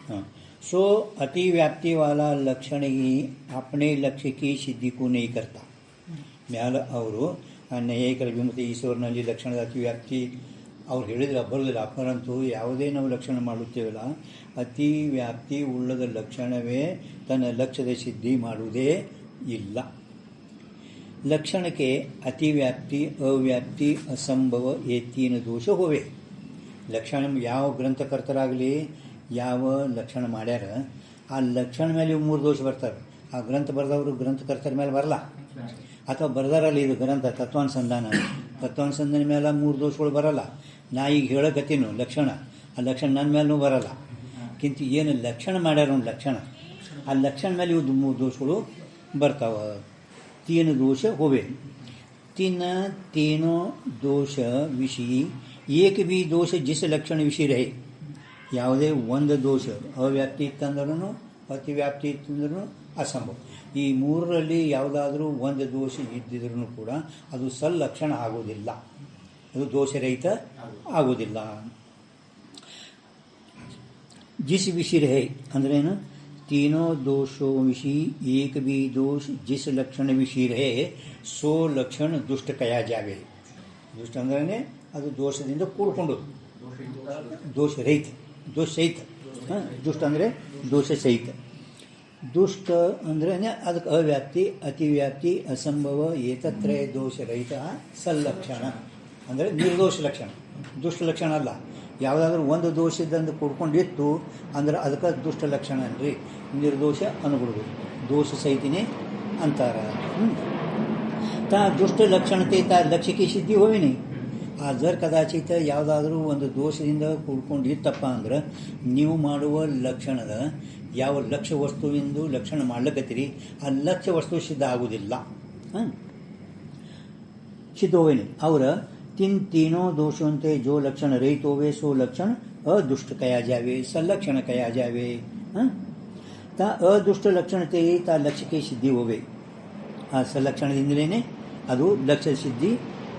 हाँ, सो अतिव्याप्ति वाला लक्षण ही अपने लक्ष्य की सिद्धि को नहीं करता. ಮ್ಯಾಲ ಅವರು ನ್ಯಾಯಿಕರ ವಿಮತ ಈಶ್ವರನಲ್ಲಿ ಲಕ್ಷಣದ ಅತಿವ್ಯಾಪ್ತಿ ಅವ್ರು ಹೇಳಿದ್ರೆ ಬರೋದಿಲ್ಲ. ಪರಂತು ಯಾವುದೇ ನಾವು ಲಕ್ಷಣ ಮಾಡುತ್ತೇವಲ್ಲ, ಅತಿವ್ಯಾಪ್ತಿ ಉಳ್ಳದ ಲಕ್ಷಣವೇ ತನ್ನ ಲಕ್ಷ್ಯದ ಸಿದ್ಧಿ ಮಾಡುವುದೇ ಇಲ್ಲ. ಲಕ್ಷಣಕ್ಕೆ ಅತಿವ್ಯಾಪ್ತಿ, ಅವ್ಯಾಪ್ತಿ, ಅಸಂಭವ ಏತೀನ ದೋಷ ಹೋವೆ. ಲಕ್ಷಣ ಯಾವ ಗ್ರಂಥಕರ್ತರಾಗಲಿ ಯಾವ ಲಕ್ಷಣ ಮಾಡ್ಯಾರ ಆ ಲಕ್ಷಣ ಮೇಲೆ ಇವು 3 ದೋಷ ಬರ್ತಾರೆ. ಆ ಗ್ರಂಥ ಬರೆದವರು ಗ್ರಂಥಕರ್ತರ ಮೇಲೆ ಬರಲ್ಲ, ಅಥವಾ ಬರೆದಾರಲ್ಲಿ ಇದು ಗ್ರಂಥ ತತ್ವಾನುಸಂಧಾನ ಮೇಲೆ 3 ದೋಷಗಳು ಬರಲ್ಲ. ನಾ ಈಗ ಹೇಳಕತ್ತೀನು ಲಕ್ಷಣ, ಆ ಲಕ್ಷಣ ನನ್ನ ಮೇಲೂ ಬರಲ್ಲ. ಕಿಂತ ಏನು ಲಕ್ಷಣ ಮಾಡ್ಯಾರ ಒಂದು ಲಕ್ಷಣ, ಆ ಲಕ್ಷಣ ಮೇಲೆ ಇವು 3 ದೋಷಗಳು ಬರ್ತಾವ. ತೀನ ದೋಷ ಹೋವೆ. तीनों दोष विषय एक भी दोष जिस लक्षण विषय रहे. ಯಾವುದೇ ಒಂದು ದೋಷ ಅವ್ಯಾಪ್ತಿ ಇತ್ತಂದ್ರೂ ಅತಿವ್ಯಾಪ್ತಿ ಇತ್ತಂದ್ರೂ ಅಸಂಭವ. ಈ 3ರಲ್ಲಿ ಯಾವುದಾದ್ರೂ ಒಂದು ದೋಷ ಇದ್ದಿದ್ರೂ ಕೂಡ ಅದು ಸಲ್ಲಕ್ಷಣ ಆಗೋದಿಲ್ಲ, ಅದು ದೋಷರಹಿತ ಆಗೋದಿಲ್ಲ. जिस विषय रहे अंद्रेನು तीनों दोषों विषय एक भी दोष जिस लक्षण विषय रहे सो लक्षण दुष्ट कया जावे. ದುಷ್ಟ ಅಂದ್ರೆ ಅದು ದೋಷದಿಂದ ಕೂಡ್ಕೊಂಡು ದೋಷ ರಹಿತ, ದೋಷ ಸಹಿತ. ದುಷ್ಟ ಅಂದರೆ ದೋಷ ಸಹಿತ. ದುಷ್ಟ ಅಂದ್ರೆ ಅದಕ್ಕೆ ಅವ್ಯಾಪ್ತಿ, ಅತಿವ್ಯಾಪ್ತಿ, ಅಸಂಭವ, ಏತತ್ರಯ ದೋಷ ರಹಿತ ಸಲ್ಲಕ್ಷಣ ಅಂದರೆ ನಿರ್ದೋಷ ಲಕ್ಷಣ. ದುಷ್ಟ ಲಕ್ಷಣ ಅಲ್ಲ. ಯಾವುದಾದ್ರೂ ಒಂದು ದೋಷದಿಂದ ಕೂಡ್ಕೊಂಡಿತ್ತು ಅಂದ್ರೆ ಅದಕ್ಕೆ ದುಷ್ಟ ಲಕ್ಷಣ ಅನ್ರಿ, ನಿರ್ದೋಷ ಅನುಗುಣದು, ದೋಷ ಸಹಿತನೇ ಅಂತಾರ. ತಾ ದುಷ್ಟ ಲಕ್ಷಣತೆ ತಾ ಲಕ್ಷ್ಯಕ್ಕೆ ಸಿದ್ಧಿ ಹೋವಿನಿ. ಆ ಜರ್ ಕದಾಚಿತ ಯಾವುದಾದ್ರೂ ಒಂದು ದೋಷದಿಂದ ಕೂಡ್ಕೊಂಡಿತ್ತಪ್ಪ ಅಂದ್ರೆ ನೀವು ಮಾಡುವ ಲಕ್ಷಣದ ಯಾವ ಲಕ್ಷ್ಯ ವಸ್ತುವಿಂದು ಲಕ್ಷಣ ಮಾಡ್ಲಕತ್ತೀರಿ ಆ ಲಕ್ಷ್ಯ ವಸ್ತು ಸಿದ್ಧ ಆಗುವುದಿಲ್ಲ. ಸಿದ್ಧ ಹೋವೇನಿ ಅವರ तीनों दोषों से जो लक्षण रहित होवे सो लक्षण अदुष्ट कया जावे, सलक्षण कया जावे. ता अदुष्ट लक्षण ते ता लक्ष्य के सिद्धि होवे. ಆ ಸಲಕ್ಷಣದಿಂದಲೇ ಅದು ಲಕ್ಷ್ಯ ಸಿದ್ಧಿ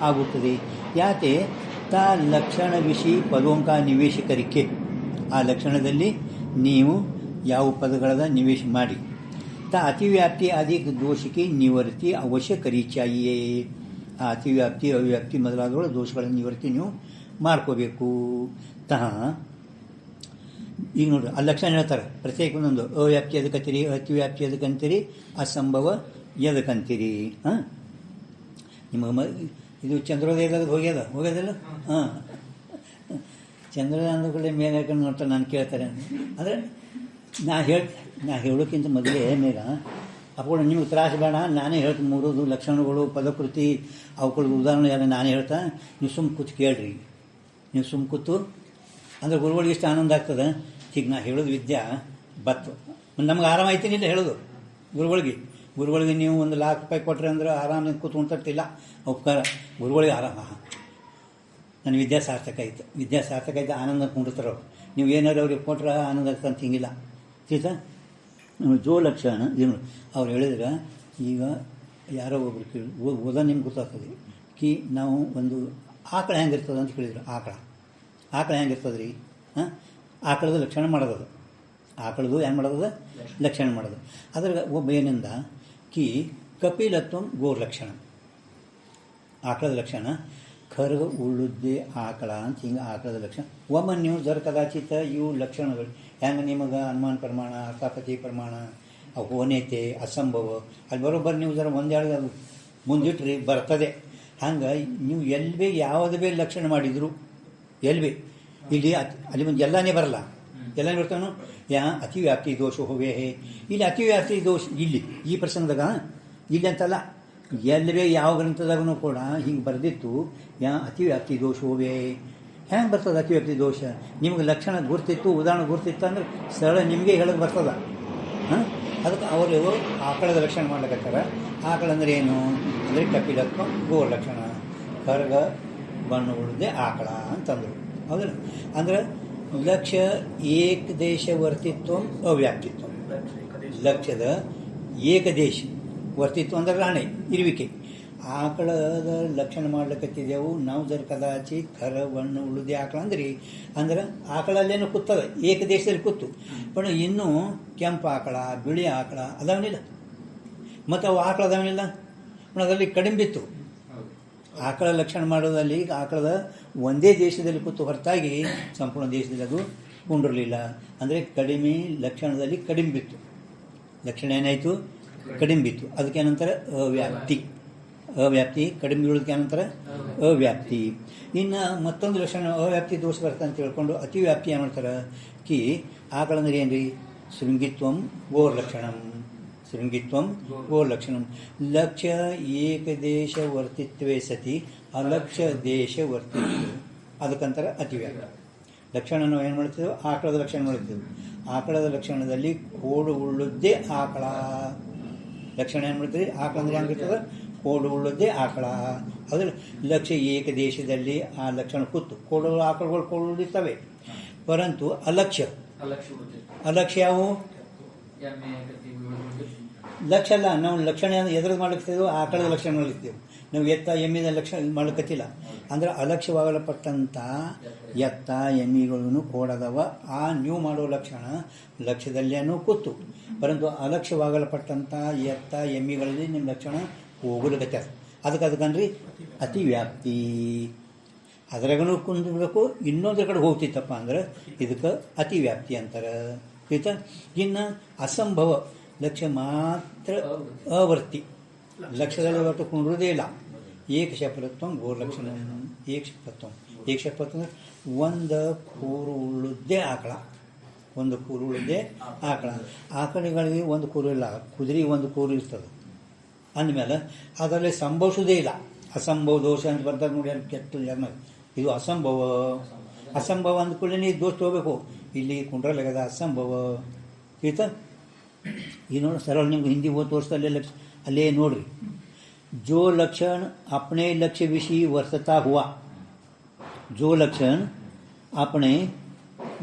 ಆಗುತ್ತದೆ. ಯಾಕೆ ತಾ ಲಕ್ಷಣ ವಿಷಯ ಪದೋಂಕ ನಿವೇಶಕರಿಕೆ. ಆ ಲಕ್ಷಣದಲ್ಲಿ ನೀವು ಯಾವ ಪದಗಳದ ನಿವೇಶ ಮಾಡಿ. ತಾ ಅತಿವ್ಯಾಪ್ತಿ ಅಧಿಕ ದೋಷಕ್ಕೆ ನಿವೃತ್ತಿ ಅವಶ್ಯ ಕರಿ ಚಾಹಿಯೇ. ಆ ಅತಿವ್ಯಾಪ್ತಿ ಅವ್ಯಾಪ್ತಿ ಮೊದಲಾದವುಗಳ ದೋಷಗಳ ನಿವೃತ್ತಿ ನೀವು ಮಾಡ್ಕೋಬೇಕು. ಈಗ ನೋಡ್ರಿ ಆ ಲಕ್ಷಣ ಹೇಳ್ತಾರೆ ಪ್ರತ್ಯೇಕ ಒಂದೊಂದು. ಅವ್ಯಾಪ್ತಿ ಎದಕ್ಕಂತೀರಿ, ಅತಿವ್ಯಾಪ್ತಿ ಎದಕ್ಕಂತೀರಿ, ಅಸಂಭವ ಎದಕ್ಕಂತೀರಿ. ನಿಮ್ಮ ಇದು ಚಂದ್ರೋದಯದಾಗ ಹೋಗ್ಯದಿಲ್ಲ. ಚಂದ್ರೋದಯ ಅಂದ್ಕೊಳ್ಳಿ ಮೇಲೆ ಹಾಕೊಂಡು ನೋಡ್ತಾರೆ, ನಾನು ಕೇಳ್ತಾರೆ ಅಂದರೆ ನಾ ಹೇಳೋಕ್ಕಿಂತ ಮೊದಲೇ ಮೇಗ ಅಪ್ಪ ನಿಮಗೆ ತ್ರಾಸ ಬೇಡ, ನಾನೇ ಹೇಳ್ತೀನಿ. 3 ಲಕ್ಷಣಗಳು, ಪದಕೃತಿ, ಅವುಗಳದ್ದು ಉದಾಹರಣೆ ಎಲ್ಲ ನಾನೇ ಹೇಳ್ತಾ, ನೀವು ಸುಮ್ಮ ಕೂತು ಕೇಳ್ರಿ. ನೀವು ಸುಮ್ಮ ಕೂತು ಅಂದರೆ ಗುರುಗಳಿಗೆ ಇಷ್ಟು ಆನಂದ ಆಗ್ತದೆ. ಈಗ ನಾ ಹೇಳೋದು ವಿದ್ಯಾ ಬತ್ತು ನಮ್ಗೆ ಆರಾಮ ಐತೇನಿಲ್ಲ ಹೇಳೋದು. ಗುರುಗಳಿಗೆ ನೀವು 1 ಲಕ್ಷ ರೂಪಾಯಿ ಕೊಟ್ರೆ ಅಂದ್ರೆ ಆರಾಮ ಕೂತ್ಕೊಂತಿರ್ತಿಲ್ಲ. ಉಪಕಾರ ಗುರುಗಳಿಗೆ ಆರಾಮ. ನನ್ನ ವಿದ್ಯಾ ಸಾರ್ಥಕ ಆಯ್ತು ಆನಂದ ಕುಂಡಿರ್ತಾರೆ ಅವ್ರು. ನೀವು ಏನಾದ್ರು ಅವ್ರಿಗೆ ಕೊಟ್ರೆ ಆನಂದ ಆಗ್ತಂತ ಹಿಂಗಿಲ್ಲ. ತಿಳಿತಾ ಜೋ ಲಕ್ಷಣ ಏನು ಅವ್ರು ಹೇಳಿದ್ರೆ, ಈಗ ಯಾರೋ ಒಬ್ರು ಕೇಳಿ ಓದ ನಿಮ್ಗೆ ಗೊತ್ತಾಗ್ತದೆ ಕಿ ನಾವು ಒಂದು ಆಕಳ ಹೆಂಗಿರ್ತದೆ ಅಂತ ಕೇಳಿದ್ರು. ಆಕಳ ಹೆಂಗಿರ್ತದೆ ರೀ? ಆಕಳದ ಲಕ್ಷಣ ಮಾಡೋದು, ಆಕಳದು ಏನು ಮಾಡೋದು ಲಕ್ಷಣ ಮಾಡೋದು. ಅದ್ರಾಗ ಒಬ್ಬ ಏನಿಂದ ಕಿ ಕಪಿಲತ್ವ ಗೋರ್ ಲಕ್ಷಣ. ಆಕಳದ ಲಕ್ಷಣ ಖರ್ಗ ಉಳ್ಳುದ್ದೆ ಆಕಳ ಅಂತ ಹಿಂಗೆ ಆಕಳದ ಲಕ್ಷಣ. ಒಮ್ಮೆ ನೀವು ಜರ ಕದಾಚಿತ ಇವು ಲಕ್ಷಣಗಳು ಹೆಂಗೆ ನಿಮಗೆ ಅನುಮಾನ ಪ್ರಮಾಣ, ಅರ್ಥಾಪತಿ ಪ್ರಮಾಣ, ಹೋನೇತೆ, ಅಸಂಭವ ಅಲ್ಲಿ ಬರೋಬ್ಬರಿ ನೀವು ಜರ ಒಂದೆರಡು ಅದು ಮುಂದಿಟ್ರಿ ಬರ್ತದೆ. ಹಂಗೆ ನೀವು ಎಲ್ಲಿ ಯಾವುದು ಭೀ ಲಕ್ಷಣ ಮಾಡಿದ್ರು ಎಲ್ಲಿ ಇಲ್ಲಿ ಅಲ್ಲಿ ಮುಂದೆ ಎಲ್ಲನೇ ಬರಲ್ಲ. ಎಲ್ಲನೇ ಬರ್ತಾನು ಅತಿವ್ಯಾಪ್ತಿ ದೋಷ ಹೋವೇ. ಇಲ್ಲಿ ಅತಿವ್ಯಾಪ್ತಿ ದೋಷ ಇಲ್ಲಿ ಈ ಪ್ರಸಂಗದಾಗ ಇಲ್ಲಿ ಅಂತಲ್ಲ, ಎಲ್ಲಿ ಯಾವ ಗ್ರಂಥದಾಗೂ ಕೂಡ ಹಿಂಗೆ ಬರೆದಿತ್ತು ಅತಿವ್ಯಾಪ್ತಿ ದೋಷ ಹೋವೇ. ಹೆಂಗೆ ಬರ್ತದೆ ಅತಿವ್ಯಾಪ್ತಿ ದೋಷ? ನಿಮ್ಗೆ ಲಕ್ಷಣ ಗುರ್ತಿತ್ತು, ಉದಾಹರಣೆ ಗುರ್ತಿತ್ತು ಅಂದ್ರೆ ಸರಳ ನಿಮಗೆ ಹೇಳೋದು ಬರ್ತದ. ಅದಕ್ಕೆ ಅವರು ಆಕಳದ ಲಕ್ಷಣ ಮಾಡ್ಲಿಕ್ಕತ್ತಾರ. ಆಕಳ ಅಂದ್ರೆ ಏನು ಅಂದರೆ ಕಪಿಲತ್ವ ಗೋರ್ ಲಕ್ಷಣ, ಕರ್ಗ ಬಣ್ಣ ಉಳಿದೆ ಆಕಳ ಅಂತಂದರು. ಹೌದಲ್ಲ? ಅಂದರೆ ಲಕ್ಷ್ಯ ಏಕದೇಶ ವರ್ತಿತ್ವ ಅವ್ಯಾಪ್ತಿತ್ವ. ಲಕ್ಷ್ಯದ ಏಕದೇಶ ವರ್ತಿತ್ವ ಅಂದ್ರೆ ರಾಣೆ ಇರುವಿಕೆ. ಆಕಳದ ಲಕ್ಷಣ ಮಾಡ್ಲಿಕ್ಕತ್ತಿದ್ದೆವು ನಾವು ಜರ ಕದಾಚಿ ಕರ ಬಣ್ಣ ಉಳಿದೆ ಆಕಳ ಅಂದ್ರೆ ಆಕಳಲ್ಲೇನು ಕೂತದ ಏಕದೇಶದಲ್ಲಿ ಕೂತು पण ಇನ್ನೂ ಕೆಂಪು ಆಕಳ ಬಿಳಿ ಆಕಳ ಅದಾವನಿಲ್ಲ ಮತ್ತು ಅವು ಆಕಳ ಅದಾವನಿಲ್ಲ पण ಅದರಲ್ಲಿ ಕಡಿಮೆ ಬಿತ್ತು ಆಕಳ ಲಕ್ಷಣ ಮಾಡೋದಲ್ಲಿ ಆಕಳದ ಒಂದೇ ದೇಶದಲ್ಲಿ ಕೂತು ಹೊರತಾಗಿ ಸಂಪೂರ್ಣ ದೇಶದಲ್ಲಿ ಅದು ಕುಂಡಿರಲಿಲ್ಲ ಅಂದರೆ ಕಡಿಮೆ ಲಕ್ಷಣದಲ್ಲಿ ಕಡಿಮೆ ಬಿತ್ತು ಲಕ್ಷಣ ಏನಾಯಿತು ಕಡಿಮೆ ಬಿತ್ತು ಅದಕ್ಕೆ ಏನಂತಾರೆ ಅವ್ಯಾಪ್ತಿ ಕಡಿಮೆ ಬೀಳೋದಕ್ಕೆ ಏನಂತಾರೆ ಅವ್ಯಾಪ್ತಿ ಇನ್ನು ಮತ್ತೊಂದು ಲಕ್ಷಣ ಅವ್ಯಾಪ್ತಿ ದೋಷ ಬರ್ತದೆ ಅಂತ ಹೇಳ್ಕೊಂಡು ಅತಿ ವ್ಯಾಪ್ತಿ ಏನು ಮಾಡ್ತಾರೆ ಕಿ ಆಕಳಂದ್ರೆ ಏನು ರೀ ಶೃಂಗಿತ್ವಂ ಗೋರ್ಲಕ್ಷಣಂ ಶೃಂಗಿತ್ವಂ ಗೋರ್ಲಕ್ಷಣಂ ಲಕ್ಷ್ಯ ಏಕದೇಶ ವರ್ತಿತ್ವೇ ಸತಿ ಅಲಕ್ಷ್ಯ ದೇಶ ವರ್ತಿತ್ವ ಅದಕ್ಕಂತಾರೆ ಅತಿವ್ಯಾಪ್ತಿ ಲಕ್ಷಣ ನಾವು ಏನು ಮಾಡ್ತೀವಿ ಆಕಳದ ಲಕ್ಷಣ ಮಾಡ್ತೀವಿ ಆಕಳದ ಲಕ್ಷಣದಲ್ಲಿ ಕೋಡು ಉಳ್ಳುದ್ದೇ ಆಕಳ ಲಕ್ಷಣ ಏನು ಮಾಡ್ತೀವಿ ಆಕಳ ಅಂದರೆ ಹೆಂಗಿರ್ತದೆ ಕೋಡು ಉಳ್ಳುದ್ದೇ ಆಕಳ ಅದ್ರ ಲಕ್ಷ್ಯ ಏಕದೇಶದಲ್ಲಿ ಆ ಲಕ್ಷಣ ಕೂತು ಕೋಡು ಆಕಳಗಳು ಕೋಡು ಉಳಿತವೆ ಪರಂತು ಅಲಕ್ಷ್ಯ ಯಾವುವು ಲಕ್ಷ್ಯ ಅಲ್ಲ ನಾವು ಲಕ್ಷಣ ಎದುರು ಮಾಡ್ಲಿಕ್ತೇವೆ ಆಕಳದ ಲಕ್ಷಣ ಮಾಡ್ಲಿಕ್ತೇವೆ ನಾವು ಎತ್ತ ಎಮ್ಮಿನ ಲಕ್ಷಣ ಮಾಡ್ಲಿಕ್ಕತ್ತಿಲ್ಲ ಅಂದ್ರೆ ಅಲಕ್ಷ್ಯವಾಗಲ್ಪಟ್ಟಂಥ ಎತ್ತ ಎಮ್ಮಿಗಳನ್ನು ಕೋಡದವ ಆ ನೀವು ಮಾಡೋ ಲಕ್ಷಣ ಲಕ್ಷ್ಯದಲ್ಲೇನೂ ಕೂತು ಪರಂತು ಅಲಕ್ಷ್ಯವಾಗಲ್ಪಟ್ಟಂಥ ಎತ್ತ ಎಮ್ಮಿಗಳಲ್ಲಿ ನಿಮ್ಮ ಲಕ್ಷಣ ಹೋಗಲಿಕತ್ಯಾರ ಅದಕ್ಕಂದ್ರಿ ಅತಿ ವ್ಯಾಪ್ತಿ ಅದ್ರಾಗನೂ ಕುಂದಿರ್ಬೇಕು ಇನ್ನೊಂದ್ರ ಕಡೆ ಹೋಗ್ತಿತ್ತಪ್ಪ ಅಂದ್ರೆ ಇದಕ್ಕೆ ಅತಿ ವ್ಯಾಪ್ತಿ ಅಂತಾರೆ ಆಯ್ತಾ ಇನ್ನು ಅಸಂಭವ ಲಕ್ಷ್ಯ ಮಾತ್ರ ಅವರ್ತಿ ಲಕ್ಷ್ಯದಲ್ಲಿ ಹೊರತು ಕುಂಡ್ರದೇ ಇಲ್ಲ ಏಕಶಪರತ್ವ ಗೋರ್ಲಕ್ಷಣ ಏಕಶಪತ್ವ ಅಂದ್ರೆ ಒಂದು ಕೂರು ಉಳ್ಳುದ್ದೇ ಆಕಳ ಒಂದು ಕೂರು ಉಳ್ಳುದ್ದೇ ಆಕಳಗಳಿಗೆ ಒಂದು ಕೂರು ಇಲ್ಲ ಕುದುರೆ ಒಂದು ಕೂರು ಇರ್ತದೆ ಅಂದಮೇಲೆ ಅದರಲ್ಲಿ ಸಂಭವಿಸೋದೇ ಇಲ್ಲ ಅಸಂಭವ ದೋಷ ಅಂತ ಬರ್ತಾರೆ ನೋಡಿ ಅಲ್ಲಿ ಕೆಟ್ಟ ಜನ ಇದು ಅಸಂಭವ ಅಂದ್ಕೊಳ್ಳಿ ನೀವು ದೋಷ ಹೋಗ್ಬೇಕು ಇಲ್ಲಿ ಕುಂಡ್ರಲಾಗದ ಅಸಂಭವ ಆಯ್ತಾ ಈ ನೋಡಿ ಸರಳ ನಿಮ್ಗೆ ಹಿಂದಿ ಓದ್ ತೋರಿಸ್ತಾ ಅಲ್ಲೇ ನೋಡ್ರಿ जो लक्षण अपने लक्ष्य विषय वर्तता हुआ जो लक्षण अपने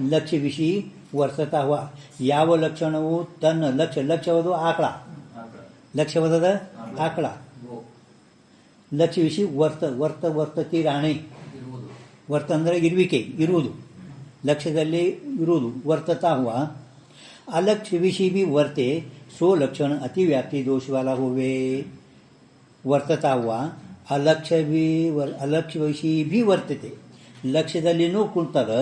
लक्ष्य विषय वर्तता हुआ ಯಾವ ಲಕ್ಷಣವು ತನ್ನ ಲಕ್ಷ್ಯವದು ಆಕಳ ಲಕ್ಷ್ಯವದ ಆಕಳ ಲಕ್ಷ್ಯ ವಿಷಯ ವರ್ತತಿ ರಾಣಿ ವರ್ತ ಅಂದರೆ ಇರುವಿಕೆ ಇರುವುದು ಲಕ್ಷ್ಯದಲ್ಲಿ ಇರುವುದು ವರ್ತತಾ ಹುआ अलक्ष्य विषय भी वर्ते सो लक्षण अति व्याप्ति दोष वाला होवे ವರ್ತತಾ ಹುआ ಅಲಕ್ಷ್ಯ ವಿಷಯ ಭೀ ವರ್ತತೆ ಲಕ್ಷ್ಯದಲ್ಲಿನೂ ಕುಂತದ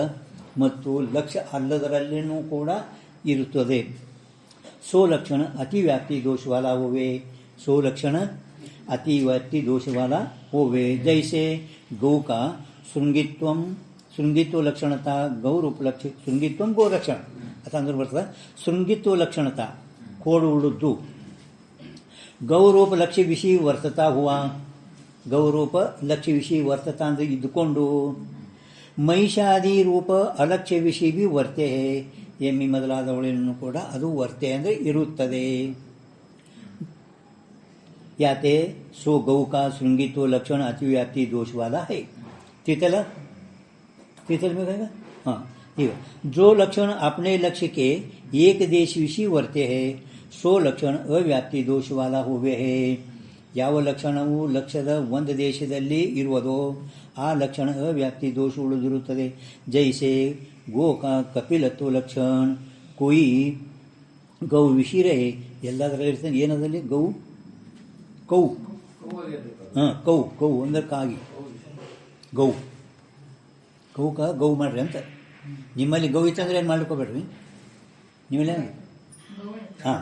ಮತ್ತು ಲಕ್ಷ್ಯ ಅಲ್ಲದರಲ್ಲಿನೂ ಕೂಡ ಇರುತ್ತದೆ ಸೋ ಲಕ್ಷಣ ಅತಿ ವ್ಯಾಪ್ತಿ ದೋಷವಾಲ ಹೋವೆ सो लक्षण अति व्याप्ति दोष वाला होवे जैसे गौ का शृंगित्व लक्षणता गौ रूप लक्ष्य शृंगित्व गौ लक्षण अथ अंदर बರ್ತದೆ शृंगित्व लक्षणता कोड उळुद्दु गौरूप लक्ष्य विषय वರ್ತತಾ हुआ गौरूप लक्ष्य विषय वರ್ತತಾ ಅಂದ್ರೆ ಇದ್ದುಕೊಂಡು ಮಹಿಷಾದಿ ರೂಪ ಅಲಕ್ಷ್ಯ ವಿಷಯ भी ವರ್ತೆ ಎಮ್ಮಿ ಮೊದಲಾದವಳನ್ನು ಕೂಡ ಅದು ವರ್ತೆ ಅಂದರೆ ಇರುತ್ತದೆ याते सो गौ का शृंगित्व लक्षण अतिव्याप्ति दोष वाला है तीतल में कहेगा हाँ ठीक जो लक्षण अपने लक्ष्य के एक देश विषय वर्ते है सो लक्षण ಅವ್ಯಾಪ್ತಿ दोष वाला होवे है ಯಾವ ಲಕ್ಷಣವು ಲಕ್ಷ್ಯದ ಒಂದು ದೇಶದಲ್ಲಿ ಇರುವುದೋ ಆ ಲಕ್ಷಣ ಅವ್ಯಾಪ್ತಿ ದೋಷ ಉಳಿದಿರುತ್ತದೆ ಜೈಸೆ ಗೋಕ ಕಪಿಲತ್ವ ಲಕ್ಷಣ ಕೊಯ್ ಗೌ ವಿಷಯ ರಹೆ ಎಲ್ಲದರಲ್ಲಿ ಇರ್ತದೆ ಏನದಲ್ಲಿ ಗೌ ಕೌ ಹಾಂ ಕೌ ಅಂದ್ರೆ ಕಾಗಿ ಗೌ ಕೌಕ ಗೌ ಮಾಡ್ರಿ ಅಂತ ನಿಮ್ಮಲ್ಲಿ ಗೌ ಇತ್ತಂದ್ರೆ ಏನು ಮಾಡ್ಲಿಕ್ಕೋಬೇಡ್ರಿ ನೀವೆಲ್ಲ ಹಾಂ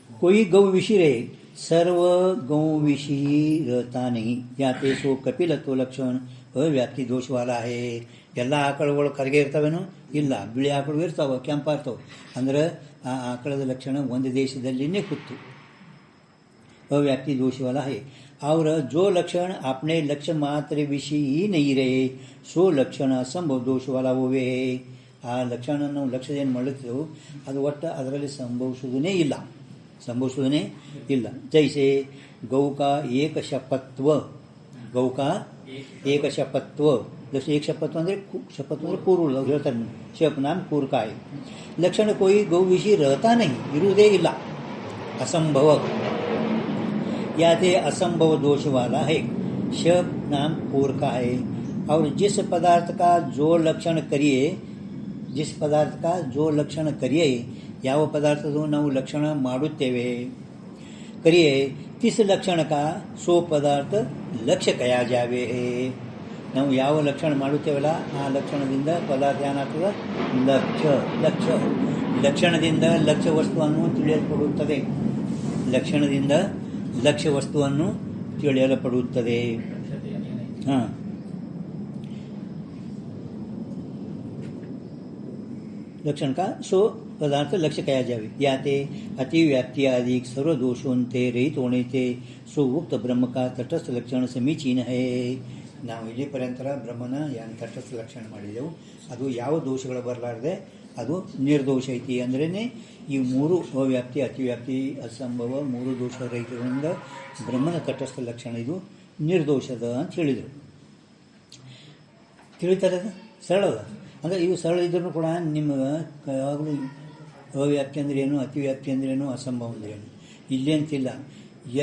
कोई गौ विषय रहे सर्व गौ विषय रहता नहीं याते सो कपिलत्व लक्षण ಅವ್ಯಾಪ್ತಿ दोष वाला है ಎಲ್ಲ ಆಕಳುಗಳು ಕರಗೆ ಇರ್ತಾವೇನೋ ಇಲ್ಲ ಬಿಳಿ ಆಕಳು ಇರ್ತಾವೆ ಕೆಂಪ ಇರ್ತಾವೆ ಅಂದ್ರೆ ಆ ಆಕಳದ ಲಕ್ಷಣ ಒಂದು ದೇಶದಲ್ಲಿನೇ ಕೂತು ಅವ್ಯಾಪ್ತಿ दोष वाला है और जो लक्षण अपने लक्ष्य मात्र विषय ही नहीं रहे सो लक्षण असंभव दोष वाला होवे ಆ ಲಕ್ಷಣ ನಾವು ಲಕ್ಷ್ಯ ಏನು ಮಾಡುತ್ತೇವೆ ಅದು ಒಟ್ಟು ಅದರಲ್ಲಿ ಸಂಭವಿಸುವುದೇ ಇಲ್ಲ ಜೈಸೆ ಗೌಕ ಏಕಶಪತ್ವ जैसे एक शपत्व ಅಂದರೆ ಕೂರು ಅವ್ರು ಹೇಳ್ತಾರೆ ಶಪ್ ನಾಮ ಕೂರ್ಕಾಯಿ ಲಕ್ಷಣ कोई गौ विषय रहता नहीं ಇರುವುದೇ ಇಲ್ಲ ಅಸಂಭವ या ते असंभव दोष वाला है। शब नाम और का है। और जिस पदार्थ का जो लक्षण करिए, जिस पदार्थ का जो लक्षण करिए, ಯಾವ ಪದಾರ್ಥದ ನಾವು ಲಕ್ಷಣ ಮಾಡುತ್ತೇವೆ ಕರಿಯೇ, ತಿಸ್ ಲಕ್ಷಣ ಕಾ ಸೋ ಪದಾರ್ಥ ಲಕ್ಷ್ಯ ಕಯಾ ಜಾವೆ. ನಾವು ಯಾವ ಲಕ್ಷಣ ಮಾಡುತ್ತೇವಲ್ಲ ಆ ಲಕ್ಷಣದಿಂದ ಪದಾರ್ಥ ಏನಾಗ್ತದೆ, ಲಕ್ಷ್ಯ. ಲಕ್ಷ್ಯ ಲಕ್ಷಣದಿಂದ ಲಕ್ಷ್ಯ ವಸ್ತುವನ್ನು ತಿಳಿಯಲ್ಪಡುತ್ತದೆ. ಲಕ್ಷಣದಿಂದ ಲಕ್ಷ್ಯ ವಸ್ತುವನ್ನು ತಿಳಿಯಲ್ಪಡುತ್ತದೆ. ಹಾಂ, लक्षण का सो पदार्थ लक्ष्य कया जावे. या ते अतिव्याप्ति आदि सर्व दोषों ते रहित होने ते सो उक्त ब्रह्म का तटस्थ लक्षण समीचीन है. ನಾವು ಇಲ್ಲಿ ಪರ್ಯಂತರ ಬ್ರಹ್ಮನ ಏನು ತಟಸ್ಥ ಲಕ್ಷಣ ಮಾಡಿದೆವು, ಅದು ಯಾವ ದೋಷಗಳು ಬರಲಾರದೆ ಅದು ನಿರ್ದೋಷ ಐತಿ. ಅಂದ್ರೇ ಈ ಮೂರು ಅವ್ಯಾಪ್ತಿ, ಅತಿವ್ಯಾಪ್ತಿ, ಅಸಂಭವ ಮೂರು ದೋಷ ರಹಿತರಿಂದ ಬ್ರಹ್ಮನ ತಟಸ್ಥ ಲಕ್ಷಣ ಇದು ನಿರ್ದೋಷದ ಅಂತ ಹೇಳಿದರು. ತಿಳಿತಾರೆ, ಸರಳದ ಅಂದರೆ ಇವು ಸರಳ ಇದ್ರೂ ಕೂಡ ನಿಮಗೆ ಯಾವಾಗಲೂ ಅವ್ಯಾಪ್ತಿ ಅಂದ್ರೇನು, ಅತಿವ್ಯಾಪ್ತಿ ಅಂದ್ರೇನು, ಅಸಂಭವ ಅಂದ್ರೇನು ಇಲ್ಲೇ ಅಂತಿಲ್ಲ.